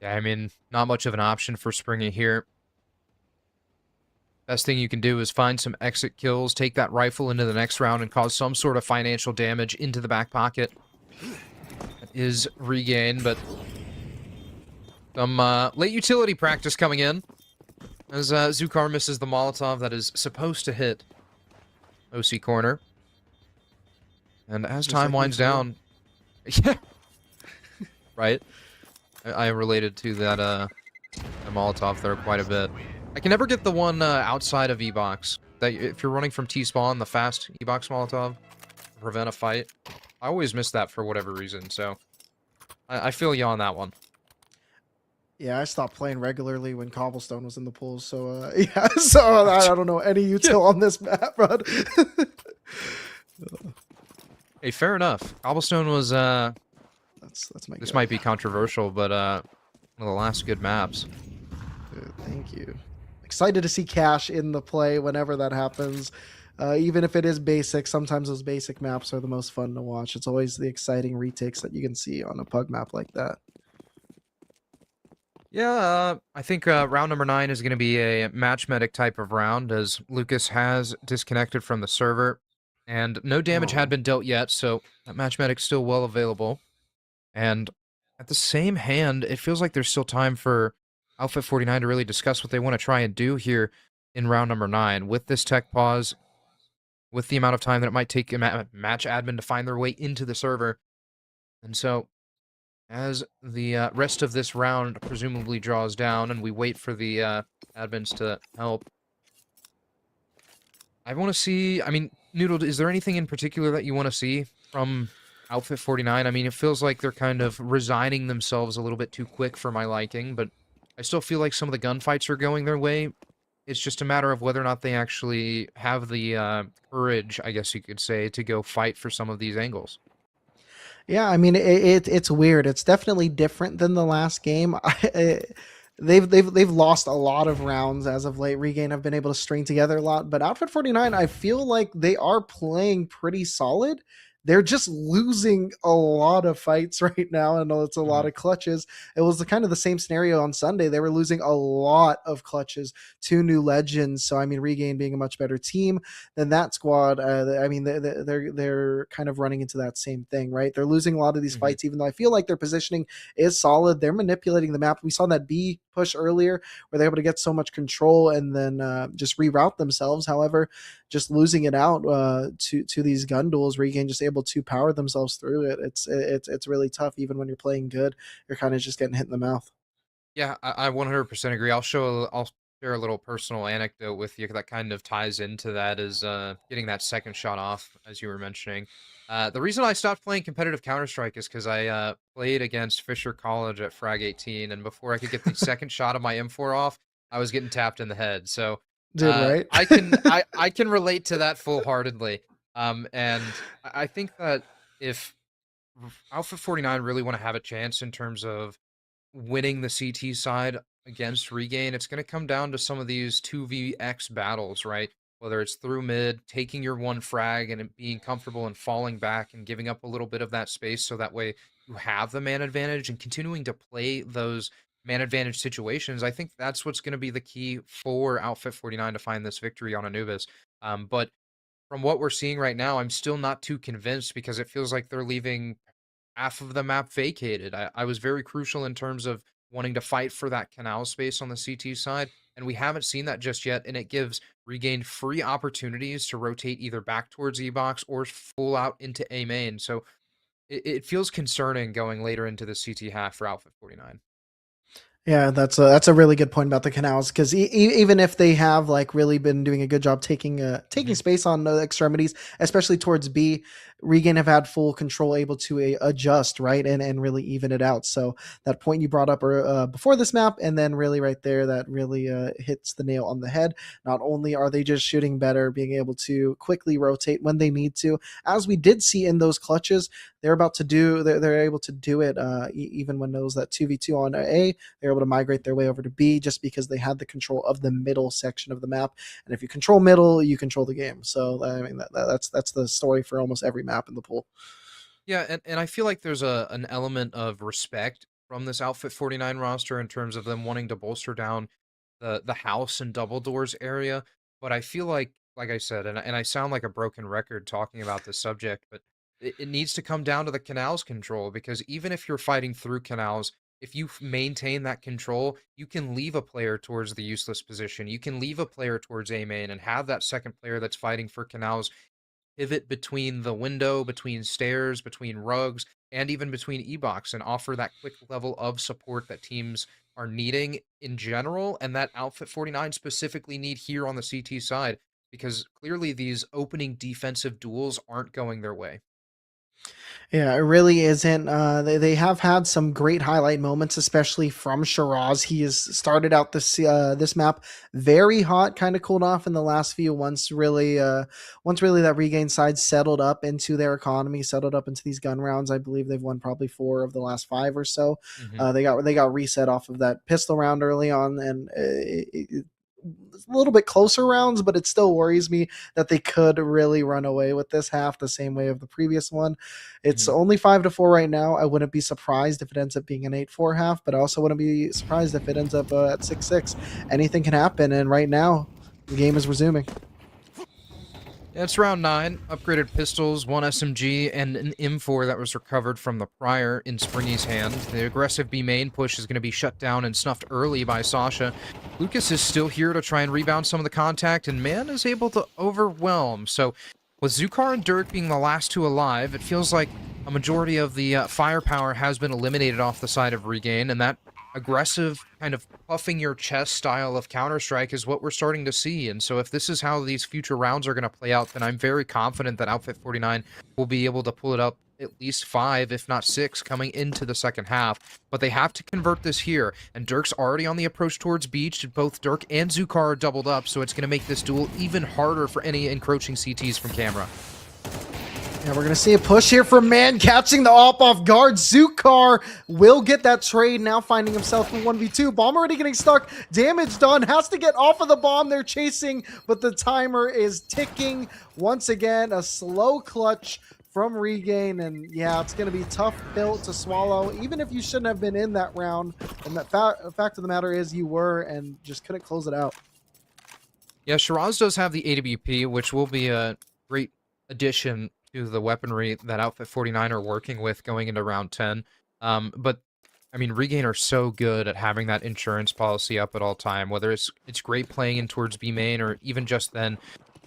Yeah, I mean, not much of an option for Springy here. Best thing you can do is find some exit kills, take that rifle into the next round, and cause some sort of financial damage into the back pocket. That is Regain, but some late utility practice coming in as Zukar misses the Molotov that is supposed to hit OC corner. And as time winds down, yeah, right. I related to that the Molotov there quite a bit. I can never get the one outside of E-Box. That if you're running from T-spawn, the fast E-Box Molotov to prevent a fight. I always miss that for whatever reason. So I feel you on that one. Yeah, I stopped playing regularly when Cobblestone was in the pool. So yeah, so I don't know any util on this map, bud. Hey, fair enough. Cobblestone was That's my. this guess. might be controversial, but one of the last good maps. Good, thank you. Excited to see Cash in the play whenever that happens. Even if it is basic, sometimes those basic maps are the most fun to watch. It's always the exciting retakes that you can see on a pug map like that. Yeah, I think round number 9 is going to be a match medic type of round, as Lucas has disconnected from the server, and no damage had been dealt yet, so that match medic's still well available. And at the same hand, it feels like there's still time for Outfit 49 to really discuss what they want to try and do here in round number 9. With this tech pause, with the amount of time that it might take a match admin to find their way into the server. And so, as the rest of this round presumably draws down and we wait for the admins to help, I want to see, I mean, Noodle, is there anything in particular that you want to see from Outfit 49? I mean, it feels like they're kind of resigning themselves a little bit too quick for my liking, but I still feel like some of the gunfights are going their way. It's just a matter of whether or not they actually have the courage, I guess you could say, to go fight for some of these angles. Yeah, I mean it's weird. It's definitely different than the last game. They've lost a lot of rounds as of late. Regain have been able to string together a lot, but Outfit 49, I feel like they are playing pretty solid. They're just losing a lot of fights right now, and it's a lot of clutches. It was kind of the same scenario on Sunday. They were losing a lot of clutches to new legends. So I mean, Regain being a much better team than that squad. I mean, they're kind of running into that same thing, right? They're losing a lot of these fights, even though I feel like their positioning is solid. They're manipulating the map. We saw that B push earlier where they're able to get so much control and then just reroute themselves. However, just losing it out to these gun duels, Regain just able to power themselves through it. It's really tough. Even when you're playing good, you're kind of just getting hit in the mouth. Yeah, I 100% agree. I'll share a little personal anecdote with you that kind of ties into that, is getting that second shot off, as you were mentioning. The reason I stopped playing competitive Counter-Strike is because I played against Fisher College at Frag 18, and before I could get the second shot of my M4 off, I was getting tapped in the head. So Right? I can relate to that full-heartedly. And I think that if Alpha 49 really want to have a chance in terms of winning the CT side against Regain, it's going to come down to some of these 2vx battles, right? Whether it's through mid, taking your one frag and it being comfortable and falling back and giving up a little bit of that space so that way you have the man advantage, and continuing to play those man advantage situations, I think that's what's going to be the key for Outfit 49 to find this victory on Anubis. But from what we're seeing right now, I'm still not too convinced because it feels like they're leaving half of the map vacated. I was very crucial in terms of wanting to fight for that canal space on the CT side, and we haven't seen that just yet. And it gives Regain free opportunities to rotate either back towards E box or full out into A main. So it feels concerning going later into the CT half for Outfit 49. Yeah, that's a really good point about the canals because even if they have like really been doing a good job taking Mhm. space on the extremities, especially towards B, Regan have had full control, able to adjust right and really even it out. So that point you brought up before this map, and then really right there, that really hits the nail on the head. Not only are they just shooting better, being able to quickly rotate when they need to, as we did see in those clutches, they're able to do it even when those that 2v2 on A, they're able to migrate their way over to B just because they had the control of the middle section of the map. And if you control middle, you control the game. So I mean that's the story for almost every map in the pool. Yeah, and I feel like there's an element of respect from this Outfit 49 roster in terms of them wanting to bolster down the house and double doors area. But I feel like I said, and I sound like a broken record talking about this subject, but it needs to come down to the canals control because even if you're fighting through canals, if you maintain that control, you can leave a player towards the useless position. You can leave a player towards A main and have that second player that's fighting for canals pivot between the window, between stairs, between rugs, and even between e-box and offer that quick level of support that teams are needing in general, and that Outfit 49 specifically need here on the CT side, because clearly these opening defensive duels aren't going their way. Yeah, it really isn't. They have had some great highlight moments, especially from Shiraz. He has started out this map very hot, kind of cooled off in the last few. Once really that regain side settled up into their economy, settled up into these gun rounds. I believe they've won probably 4 of the last 5 or so. Mhm. They got reset off of that pistol round early on, and a little bit closer rounds, but it still worries me that they could really run away with this half the same way of the previous one. It's Mhm. only 5-4 right now. I wouldn't be surprised if it ends up being an 8-4 half, but I also wouldn't be surprised if it ends up at 6-6. Anything can happen, and right now the game is resuming. Yeah, it's round 9. Upgraded pistols, 1 SMG, and an M4 that was recovered from the prior in Springy's hand. The aggressive B main push is going to be shut down and snuffed early by Sasha. Lucas is still here to try and rebound some of the contact, and Man is able to overwhelm. So, with Zukar and Dirk being the last 2 alive, it feels like a majority of the firepower has been eliminated off the side of Regain, and that aggressive kind of puffing your chest style of Counter-Strike is what we're starting to see. And so if this is how these future rounds are going to play out, then I'm very confident that Outfit 49 will be able to pull it up at least 5, if not 6, coming into the second half. But they have to convert this here. And Dirk's already on the approach towards Beach. Both Dirk and Zukar are doubled up, so it's going to make this duel even harder for any encroaching CTs from camera. Yeah, we're going to see a push here from Man, catching the op off guard. Zukar will get that trade, now finding himself in 1v2. Bomb already getting stuck. Damage done. Has to get off of the bomb they're chasing, but the timer is ticking. Once again, a slow clutch from Regain, and yeah, it's going to be tough pill to swallow, even if you shouldn't have been in that round. And the fact of the matter is you were, and just couldn't close it out. Yeah, Shiraz does have the AWP, which will be a great addition to the weaponry that Outfit 49 are working with going into round 10. But I mean, Regain are so good at having that insurance policy up at all time, whether it's great playing in towards B main or even just then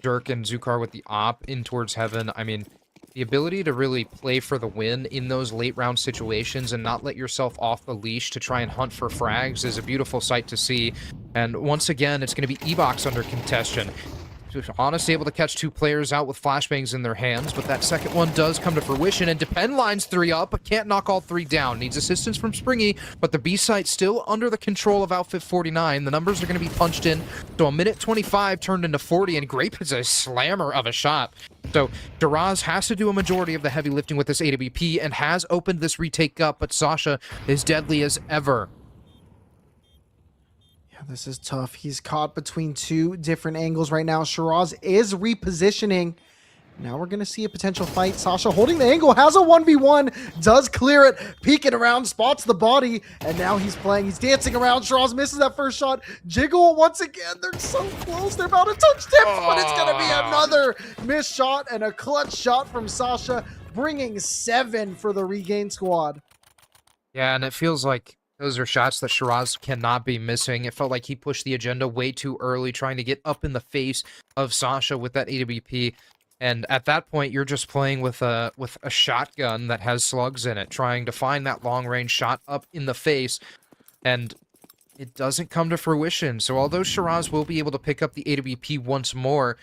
Dirk and Zukar with the op in towards heaven. I mean, the ability to really play for the win in those late round situations and not let yourself off the leash to try and hunt for frags is a beautiful sight to see. And once again, it's going to be E-Box under contention. Honest able to catch 2 players out with flashbangs in their hands, but that second one does come to fruition, and Depend lines 3 up, but can't knock all 3 down. Needs assistance from Springy, but the B site still under the control of Outfit 49. The numbers are going to be punched in, so a minute 25 turned into 40, and Grape is a slammer of a shot. So Duraz has to do a majority of the heavy lifting with this AWP and has opened this retake up, but Sasha is deadly as ever. This is tough. He's caught between 2 different angles right now. Shiraz is repositioning, Now we're going to see a potential fight. Sasha holding the angle, has a 1v1, does clear it, peeking around, spots the body, and now he's playing. He's dancing around. Shiraz misses that first shot. Jiggle once again. They're so close. They're about to touch tips, but it's going to be another missed shot and a clutch shot from Sasha, bringing 7 for the Regain squad. Yeah, and it feels like those are shots that Shiraz cannot be missing. It felt like he pushed the agenda way too early, trying to get up in the face of Sasha with that AWP. And at that point, you're just playing with a shotgun that has slugs in it, trying to find that long-range shot up in the face, and it doesn't come to fruition. So although Shiraz will be able to pick up the AWP once more,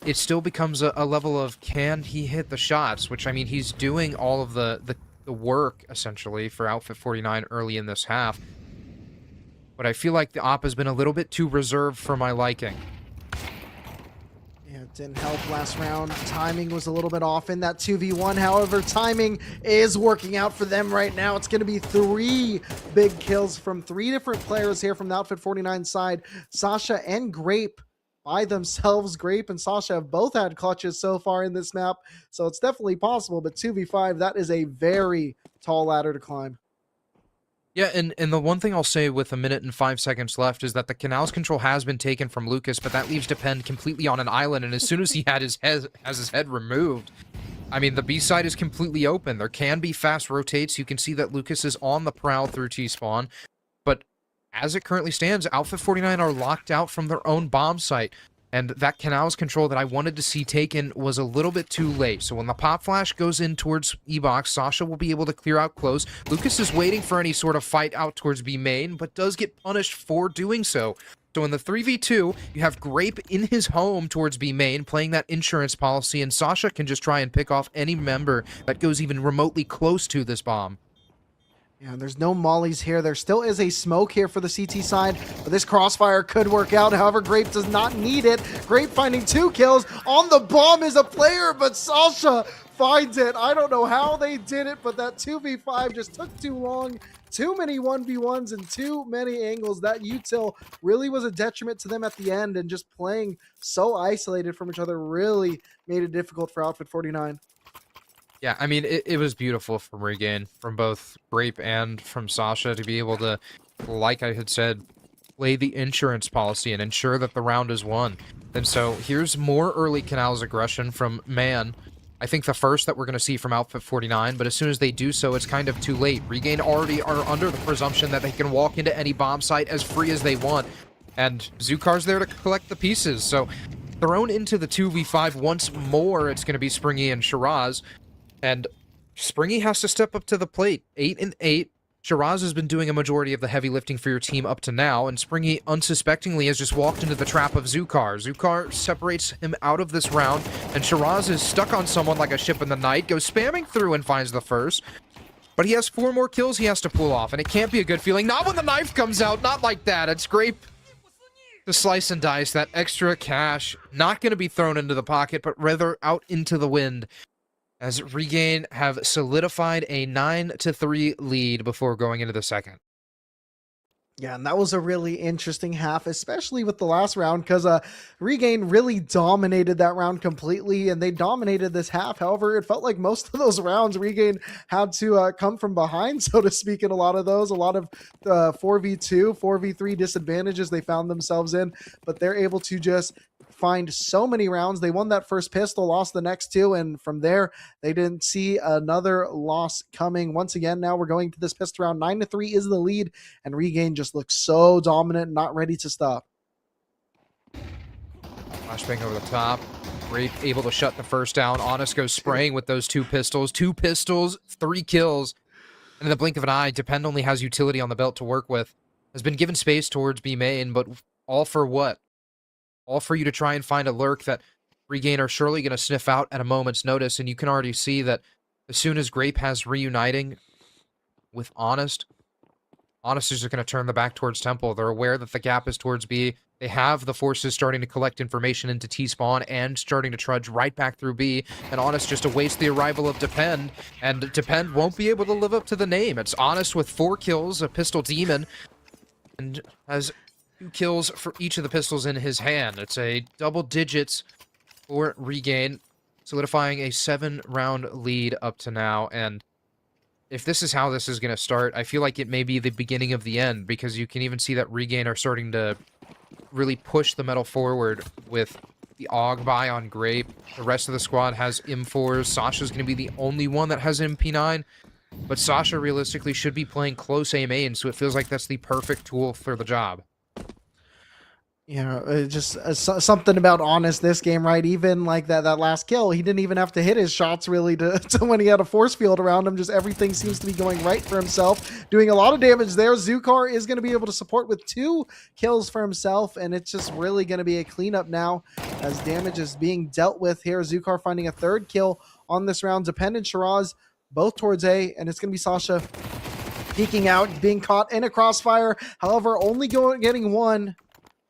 it still becomes a level of, can he hit the shots? Which, I mean, he's doing all of the work, essentially, for Outfit 49 early in this half. But I feel like the op has been a little bit too reserved for my liking. Yeah, it didn't help last round. Timing was a little bit off in that 2v1. However, timing is working out for them right now. It's going to be 3 big kills from 3 different players here from the Outfit 49 side. Sasha and Grape by themselves. Grape and Sasha have both had clutches so far in this map, so it's definitely possible, but 2v5, that is a very tall ladder to climb. Yeah, and the one thing I'll say with 1 minute and 5 seconds left is that the Canals control has been taken from Lucas, but that leaves Depend completely on an island, and as soon as he has his head removed, I mean, the B side is completely open. There can be fast rotates. You can see that Lucas is on the prowl through T-spawn, but as it currently stands, Outfit 49 are locked out from their own bomb site. And that Canals control that I wanted to see taken was a little bit too late. So when the pop flash goes in towards E-Box, Sasha will be able to clear out close. Lucas is waiting for any sort of fight out towards B main, but does get punished for doing so. So in the 3v2, you have Grape in his home towards B main, playing that insurance policy, and Sasha can just try and pick off any member that goes even remotely close to this bomb. Yeah, there's no mollies here. There still is a smoke here for the CT side, but this crossfire could work out. However, Grape does not need it. Grape finding 2 kills. On the bomb is a player, but Sasha finds it. I don't know how they did it, but that 2v5 just took too long. Too many 1v1s and too many angles. That util really was a detriment to them at the end, and just playing so isolated from each other really made it difficult for Outfit 49. Yeah, I mean, it was beautiful from Regain, from both Grape and from Sasha, to be able to, like I had said, play the insurance policy and ensure that the round is won. And so here's more early Canals aggression from Man. I think the first that we're going to see from Outfit 49, but as soon as they do so, it's kind of too late. Regain already are under the presumption that they can walk into any bomb site as free as they want, and Zukar's there to collect the pieces. So thrown into the 2v5 once more, it's going to be Springy and Shiraz. And Springy has to step up to the plate. 8 and 8. Shiraz has been doing a majority of the heavy lifting for your team up to now, and Springy unsuspectingly has just walked into the trap of Zukar. Zukar separates him out of this round, and Shiraz is stuck on someone like a ship in the night, goes spamming through and finds the first. But he has 4 more kills he has to pull off, and it can't be a good feeling. Not when the knife comes out, not like that. It's Grape to slice and dice. That extra cash not going to be thrown into the pocket, but rather out into the wind, as Regain have solidified a 9-3 lead before going into the second. Yeah, and that was a really interesting half, especially with the last round, because Regain really dominated that round completely, and they dominated this half. However, it felt like most of those rounds, Regain had to come from behind, so to speak, in a lot of those. A lot of 4v2, 4v3 disadvantages they found themselves in, but they're able to just find so many rounds. They won that first pistol, lost the next 2, and from there they didn't see another loss coming. Once again, now we're going to this pistol round. 9-3 is the lead, and Regain just looks so dominant, not ready to stop. Flashbang over the top. Grape able to shut the first down. Honest goes spraying with those 2 pistols. 2 pistols, 3 kills. And in the blink of an eye, Depend only has utility on the belt to work with. Has been given space towards B main, but all for what? All for you to try and find a lurk that Regain are surely going to sniff out at a moment's notice, and you can already see that as soon as Grape has reuniting with Honest is just going to turn the back towards Temple. They're aware that the gap is towards B. They have the forces starting to collect information into T-spawn and starting to trudge right back through B, and Honest just awaits the arrival of Depend, and Depend won't be able to live up to the name. It's Honest with 4 kills, a pistol demon, and has 2 kills for each of the pistols in his hand. It's a double digits for Regain. solidifying a 7-round lead up to now. And if this is how this is going to start, I feel like it may be the beginning of the end, because you can even see that Regain are starting to really push the metal forward with the AUG buy on Grape. The rest of the squad has M4s. Sasha's going to be the only one that has MP9. But Sasha realistically should be playing close A main, so it feels like that's the perfect tool for the job. Just something about Honest this game, right? Even like that last kill, he didn't even have to hit his shots really to when he had a force field around him. Just everything seems to be going right for himself, doing a lot of damage there. Zukar is going to be able to support with 2 kills for himself, and it's just really going to be a cleanup now as damage is being dealt with here. Zukar finding a 3rd kill on this round. Dependent, Shiraz, both towards A, and it's going to be Sasha peeking out, being caught in a crossfire. However, only getting 1.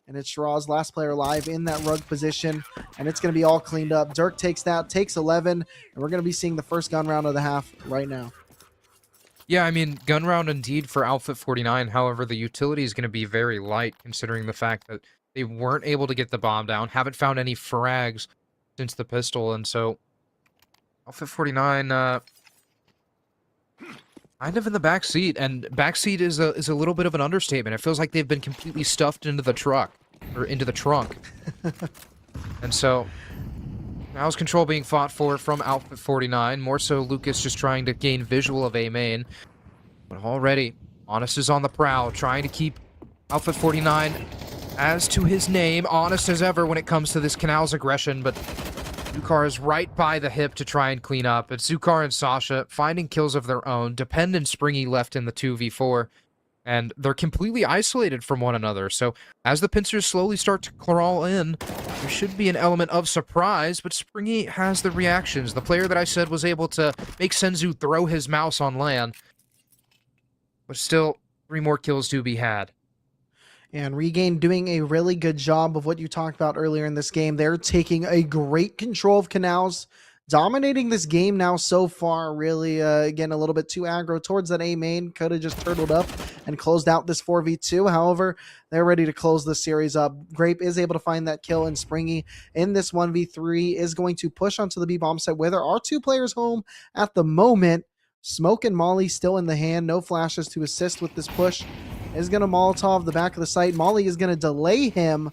And it's Shiraz, last player alive in that rug position. And it's going to be all cleaned up. Dirk takes that, takes 11. And we're going to be seeing the first gun round of the half right now. Yeah, I mean, gun round indeed for Outfit 49. However, the utility is going to be very light, considering the fact that they weren't able to get the bomb down. Haven't found any frags since the pistol. And so, Outfit 49... kind of in the back seat, and backseat is a little bit of an understatement. It feels like they've been completely stuffed into the truck, or into the trunk. And so, mouse control being fought for from Outfit 49. More so, Lucas just trying to gain visual of A main. But already, Honest is on the prowl, trying to keep Outfit 49 as to his name, honest as ever when it comes to this Canal's aggression, but Zukar is right by the hip to try and clean up. It's Zukar and Sasha finding kills of their own. Depend and Springy left in the 2v4. And they're completely isolated from one another. So as the pincers slowly start to crawl in, there should be an element of surprise. But Springy has the reactions. The player that I said was able to make Senzu throw his mouse on land. But still, 3 more kills to be had. And Regain doing a really good job of what you talked about earlier in this game. They're taking a great control of Canals, dominating this game now so far. Really, again, a little bit too aggro towards that A main. Could have just turtled up and closed out this 4v2. However, they're ready to close the series up. Grape is able to find that kill, and Springy in this 1v3 is going to push onto the B bomb site where there are 2 players home at the moment. Smoke and Molly still in the hand. No flashes to assist with this push. Is going to Molotov the back of the site. Molly is going to delay him,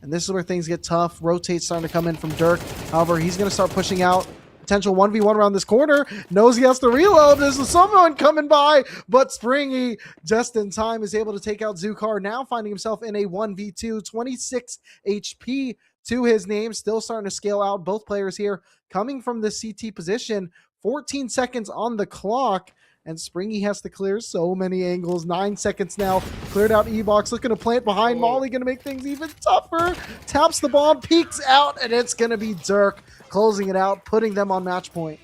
and this is where things get tough. Rotate's starting to come in from Dirk. However, he's going to start pushing out. Potential 1v1 around this corner. Knows he has to reload. There's someone coming by, but Springy, just in time, is able to take out Zukar. Now finding himself in a 1v2. 26 HP to his name. Still starting to scale out. Both players here coming from the CT position. 14 seconds on the clock. And Springy has to clear so many angles. 9 seconds now. Cleared out E-Box. Looking to plant behind. Molly going to make things even tougher. Taps the bomb. Peeks out. And it's going to be Dirk closing it out. Putting them on match point.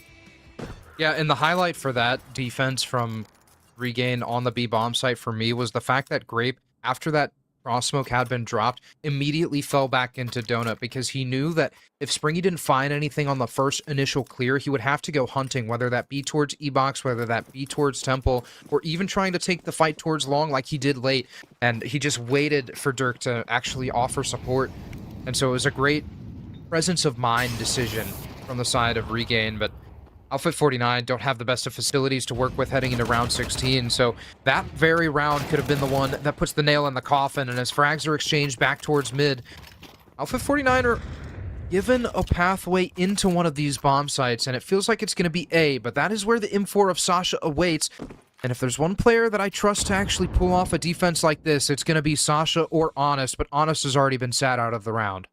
Yeah, and the highlight for that defense from Regain on the B bomb site for me was the fact that Grape, after that cross smoke had been dropped, immediately fell back into Donut, because he knew that if Springy didn't find anything on the first initial clear, he would have to go hunting, whether that be towards E-Box, whether that be towards Temple, or even trying to take the fight towards Long like he did late. And he just waited for Dirk to actually offer support. And so it was a great presence of mind decision from the side of Regain, but Outfit 49 don't have the best of facilities to work with heading into round 16, so that very round could have been the one that puts the nail in the coffin. And as frags are exchanged back towards mid, Outfit 49 are given a pathway into one of these bomb sites, and it feels like it's going to be A, but that is where the M4 of Sasha awaits. And if there's one player that I trust to actually pull off a defense like this, it's going to be Sasha or Honest, but Honest has already been sat out of the round.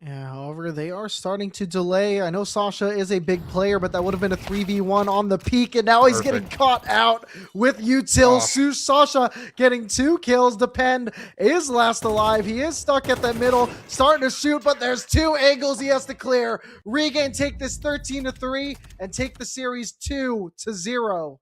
Yeah, however, they are starting to delay. I know Sasha is a big player, but that would have been a 3v1 on the peak, and now he's getting caught out with util. Sasha getting 2 kills. Depend is last alive. He is stuck at the middle, starting to shoot, but there's 2 angles he has to clear. Regain take this 13-3 and take the series 2-0.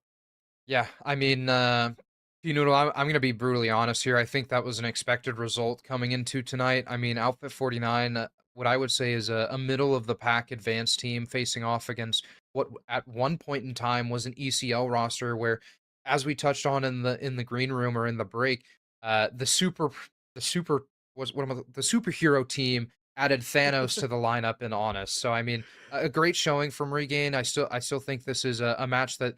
Yeah, I mean, Noodle, I'm going to be brutally honest here. I think that was an expected result coming into tonight. I mean, Outfit 49, what I would say is a middle-of-the-pack advanced team facing off against what at one point in time was an ECL roster where, as we touched on in the green room or in the break, the superhero team added Thanos to the lineup in Honest. So I mean, a great showing from Regain. I still think this is a match that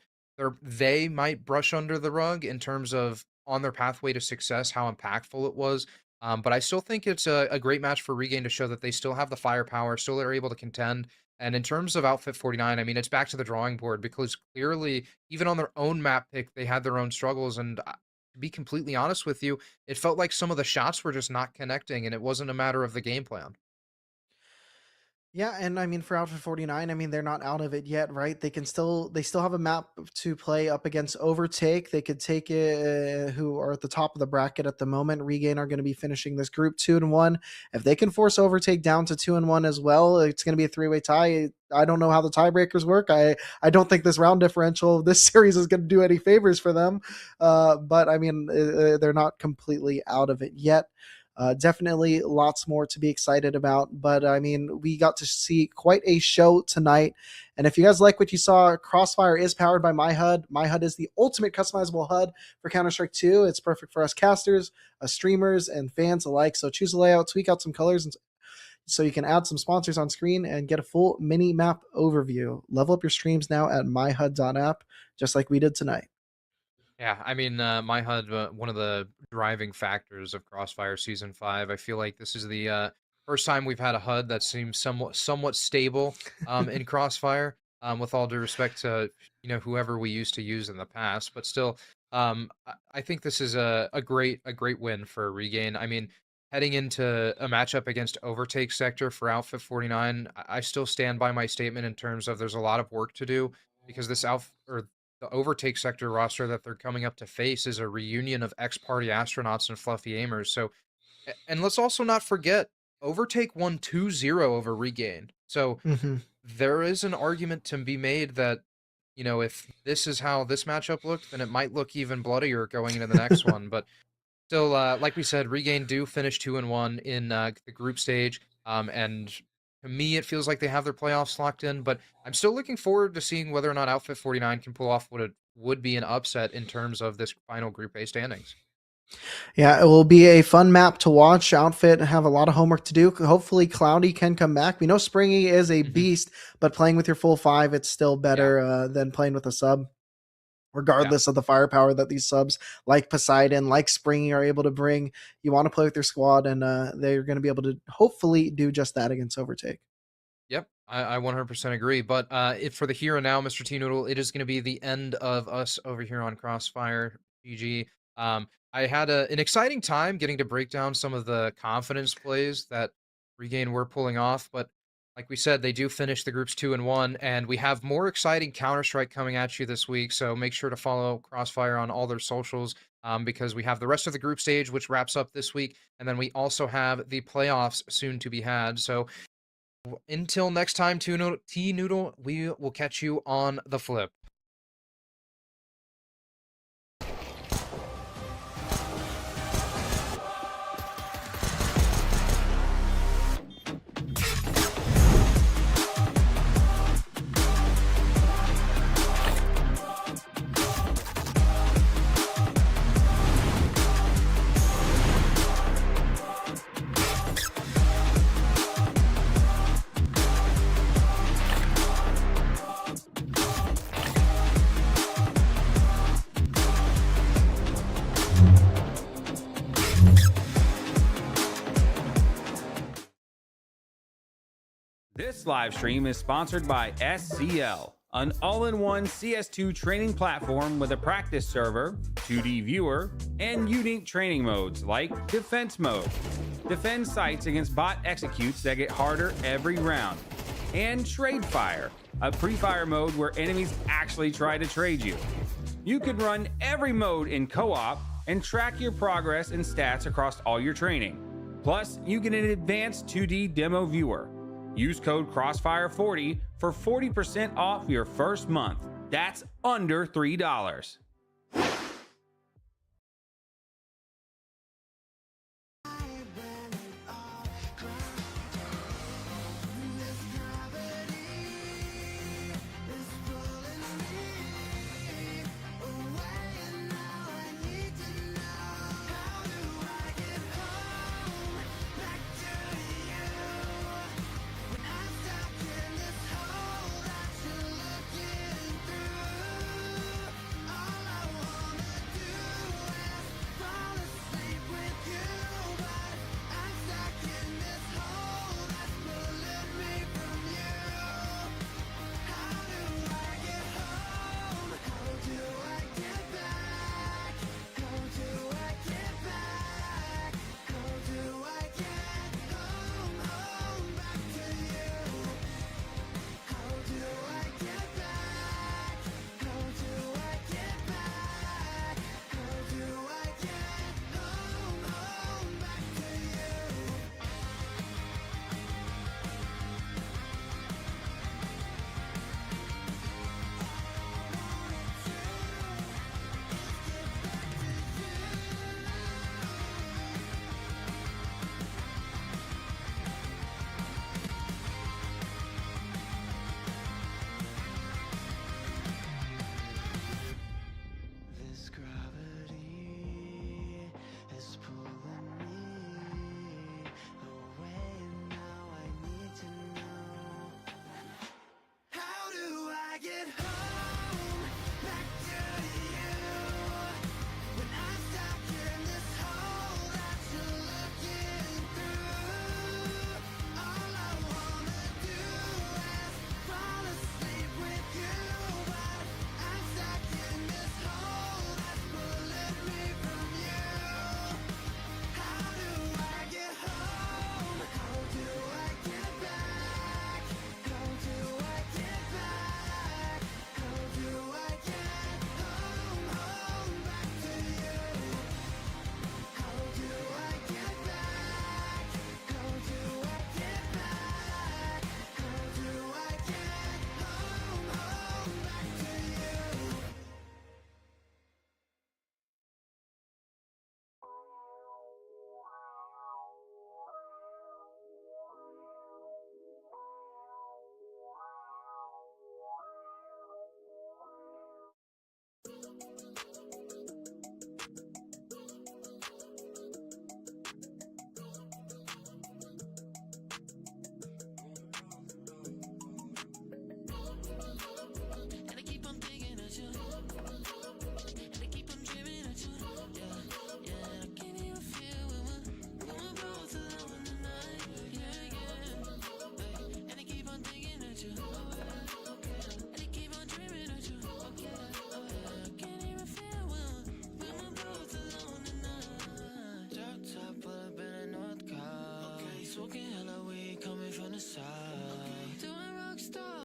they might brush under the rug in terms of on their pathway to success, how impactful it was. But I still think it's a great match for Regain to show that they still have the firepower, still are able to contend. And in terms of Outfit 49, I mean, it's back to the drawing board because clearly, even on their own map pick, they had their own struggles. And to be completely honest with you, it felt like some of the shots were just not connecting, and it wasn't a matter of the game plan. Yeah, and I mean for Outfit 49, I mean they're not out of it yet, right? They still have a map to play up against Overtake. They could take it, who are at the top of the bracket at the moment. Regain are going to be finishing this group 2-1. If they can force Overtake down to 2-1 as well, it's going to be a three-way tie. I don't know how the tiebreakers work. I don't think this round differential of this series is going to do any favors for them. But I mean they're not completely out of it yet. Definitely lots more to be excited about. But I mean, we got to see quite a show tonight. And if you guys like what you saw, Crossfire is powered by myhud. myhud is the ultimate customizable HUD for Counter-Strike 2. It's perfect for us casters, streamers, and fans alike. So choose a layout, tweak out some colors, and so you can add some sponsors on screen and get a full mini map overview. Level up your streams now at myhud.app, just like we did tonight. Yeah, I mean, myhud, one of the driving factors of Crossfire Season 5. I feel like this is the first time we've had a HUD that seems somewhat stable in Crossfire. With all due respect to whoever we used to use in the past, but still, I think this is a great win for Regain. I mean, heading into a matchup against Overtake Sector for Outfit 49, I still stand by my statement in terms of there's a lot of work to do because this outfit or the Overtake Sector roster that they're coming up to face is a reunion of ex-party astronauts and fluffy aimers. So, and let's also not forget, Overtake won 2-0 over Regain. So Mhm. there is an argument to be made that, if this is how this matchup looked, then it might look even bloodier going into the next one. But still, like we said, Regain do finish 2-1 in the group stage. And to me, it feels like they have their playoffs locked in, but I'm still looking forward to seeing whether or not Outfit 49 can pull off what it would be an upset in terms of this final Group A standings. Yeah, it will be a fun map to watch. Outfit have a lot of homework to do. Hopefully, Cloudy can come back. We know Springy is a beast, but playing with your full five, it's still better than playing with a sub, Yeah. regardless of the firepower that these subs like Poseidon, like Springy are able to bring. You want to play with your squad, and they're going to be able to hopefully do just that against Overtake. Yep, I 100% agree. But if for the here and now, Mr. T Noodle, it is going to be the end of us over here on Crossfire GG. I had an exciting time getting to break down some of the confidence plays that Regain were pulling off. But like we said, they do finish the groups 2-1, and we have more exciting Counter-Strike coming at you this week. So make sure to follow Crossfire on all their socials because we have the rest of the group stage, which wraps up this week. And then we also have the playoffs soon to be had. So until next time, T Noodle, we will catch you on the flip. This live stream is sponsored by SCL, an all-in-one CS2 training platform with a practice server, 2D viewer, and unique training modes like Defense Mode. Defend sites against bot executes that get harder every round. And Trade Fire, a pre-fire mode where enemies actually try to trade you. You can run every mode in co-op and track your progress and stats across all your training. Plus, you get an advanced 2D demo viewer. Use code Crossfire40 for 40% off your first month. That's under $3.